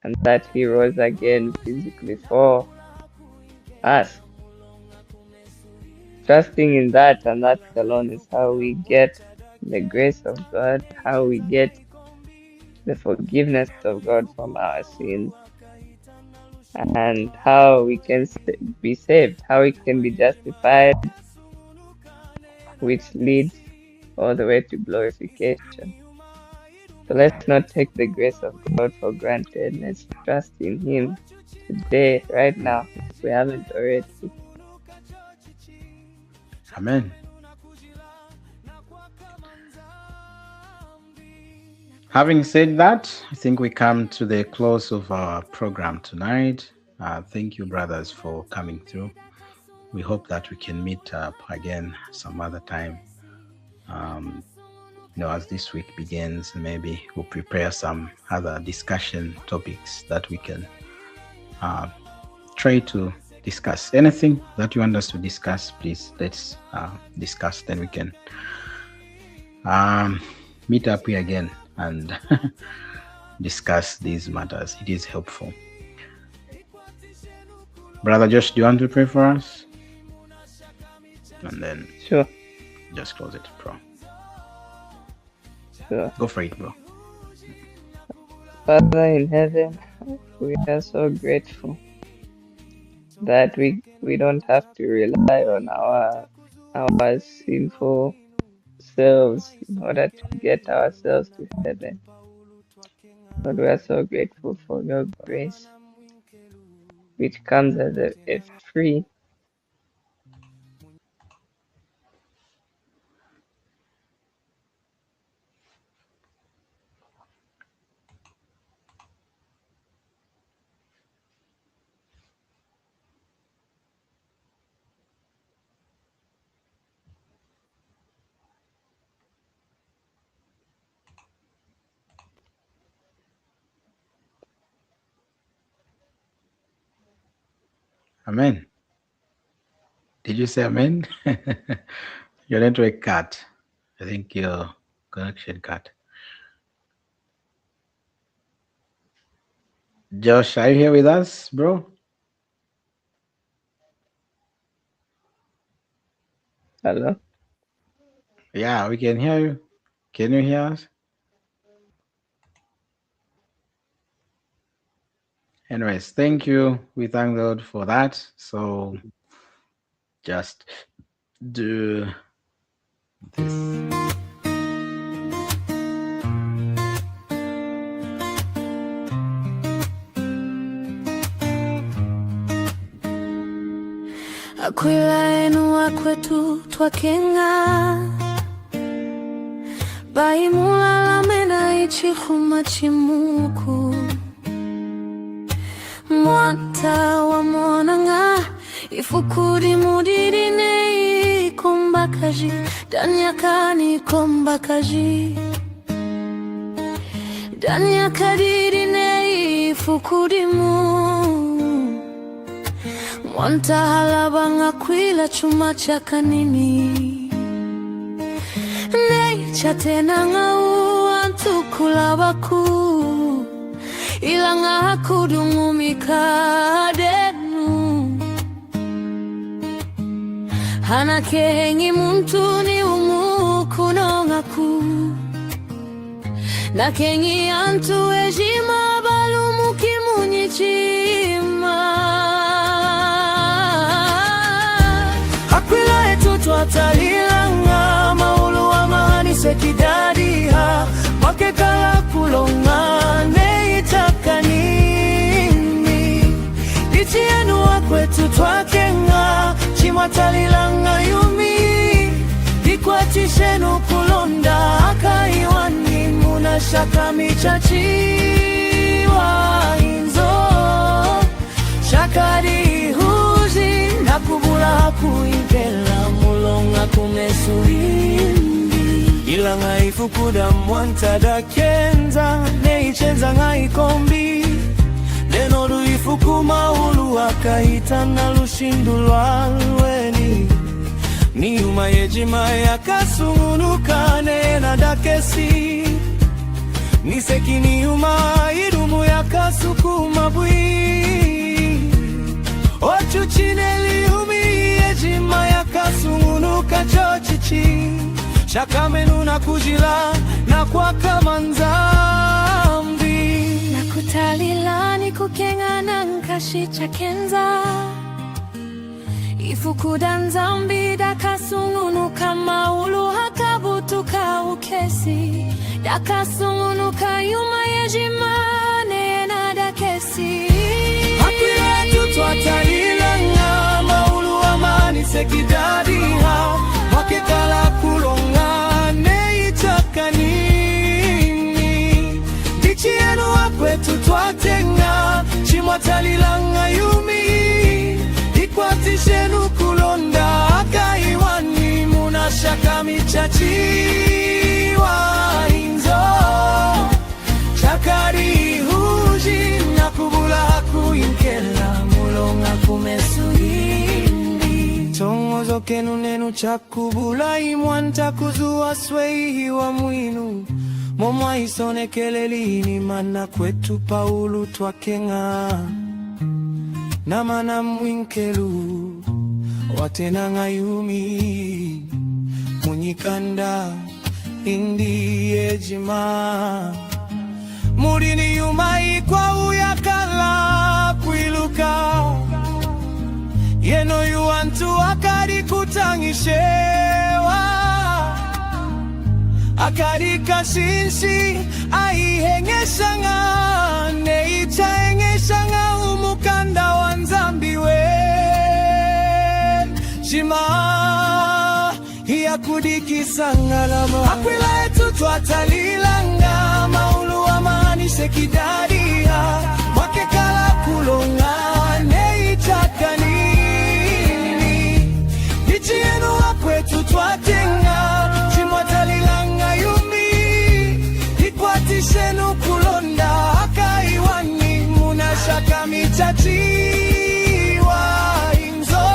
and that He rose again physically for us. Trusting in that and that alone is how we get the grace of God, how we get the forgiveness of God from our sins, and how we can be saved, how we can be justified, which leads all the way to glorification. So let's not take the grace of God for granted. Let's trust in Him today, right now, if we haven't already. Amen. Having said that, I think we come to the close of our program tonight. Thank you, brothers, for coming through. We hope that we can meet up again some other time. As this week begins, maybe we'll prepare some other discussion topics that we can try to discuss. Anything that you want us to discuss, please let's discuss. Then we can meet up here again and discuss these matters. It is helpful. Brother Josh, do you want to pray for us? And then Sure. Just close it, bro. Sure. Go for it, bro. Father in heaven, we are so grateful that we don't have to rely on our sinful selves in order to get ourselves to heaven. But we are so grateful for your grace, which comes as a free. Amen. Did you say amen? Your network cut. I think your connection cut. Josh, are you here with us, bro? Hello? Yeah, we can hear you. Can you hear us? Anyways, thank you. We thank God for that. So just do this. Akwila enu wakwetu twakenga Baimula lamena ichihuma chimuku Mwanta wa mwananga Ifukuri mudirine Kumbakaji Danyakani kumbakaji Danyakarine Ifukuri mu Mwanta halabanga kwila chuma chakanini Necha tena ngau antukulabaku Ilanga hakudumumika denu Hana kehengi muntu ni umuku nongaku nakenyi antu ejima balumu kimunyichima akwila etu twatalilanga maulu wa mahani sekidadiha wakekala kulonga neitakanini ichienu wakwetu twakenga chimwatalilanga yumi ikwatishenu kulonda akaiwani muna shaka michachiwa inzo shakari huzi nakubula kuingela mulonga kumesuhimbi ilanga ifukuda mwantada kenza neichenza ngaikombi nenodu ifukuma ulu akaitana lushindu lwalweni niuma yejima yakasung'unuka nena dakesi nisekiniuma idumu yakasukuma bwi ochuchineliumi yejima yakasung'unuka chochichi shakamenuna kujila na kwakama nzambi nakutalilani kukengana nkashicha kenza ifukuda nzambi dakasung'unuka maulu hakabutuka ukesi dakasung'unuka yuma yejimane na dakesi hakiletu twatalilanga maulu amani sekidadiha wakekala kulonga neitakanini dichienu wakwetu twatenga chimwatalilanga yumi ikwatishenu kulonda akaiwani muna shaka michachiwa inzo shakari huji nakubula kuinkela mulonga kumesuhimbi tongozo kenu nenu chakubula imwanta kuzua sweihi wa mwinu momwa isonekelelini mana kwetu paulu twakenga namana mwinkelu watenanga yumi munyikanda indi ejima murini yumai kwa uyakala kwiluka yeno yuantu akari kutangishewa akari kashinshi aihengeshanga neitaengeshanga umukanda wa nzambiwe shima hiyakudikisangalama akwila etu twatalilanga maulu wa mahani sekidadiha wakekala kulonga neitakanini ichienu wakwetu twatenga chimwatalilanga yumi ikwatishenu kulonda akaiwani muna shaka michachiwa inzo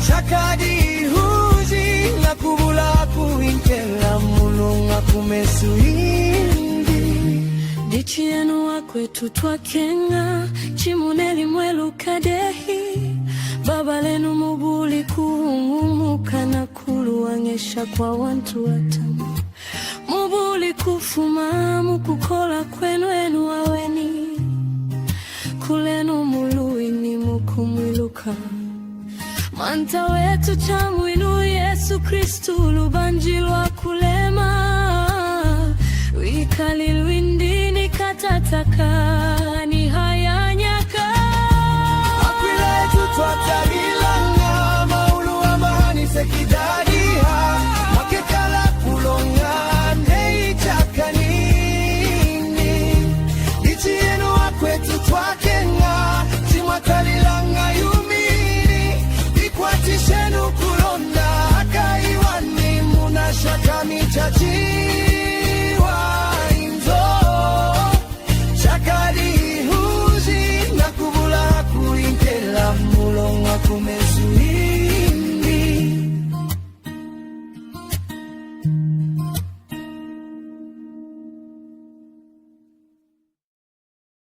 shakadi huzi nakubula kuinkela mulunga kumesuhimbi dichienu wakwetu twakenga chimuneli mwelu kadehi baba lenu mubuli kuungumuka na kuluwangesha kwa wantu watamu mubuli kufuma mukukola kwenu enu aweni kulenu muluini mukumwiluka manta wetu chamwinu Yesu Kristu lubanjilwa kulema wikalilwindini katatakani hayanyaka akwiletu twatalilanga maulu wa mahani sekidadiha wakekala kulonga neitakanini ichienu wakwetu twakenga chimwatalilanga yumini ikwatishenu kulonda akaiwani muna shaka michachi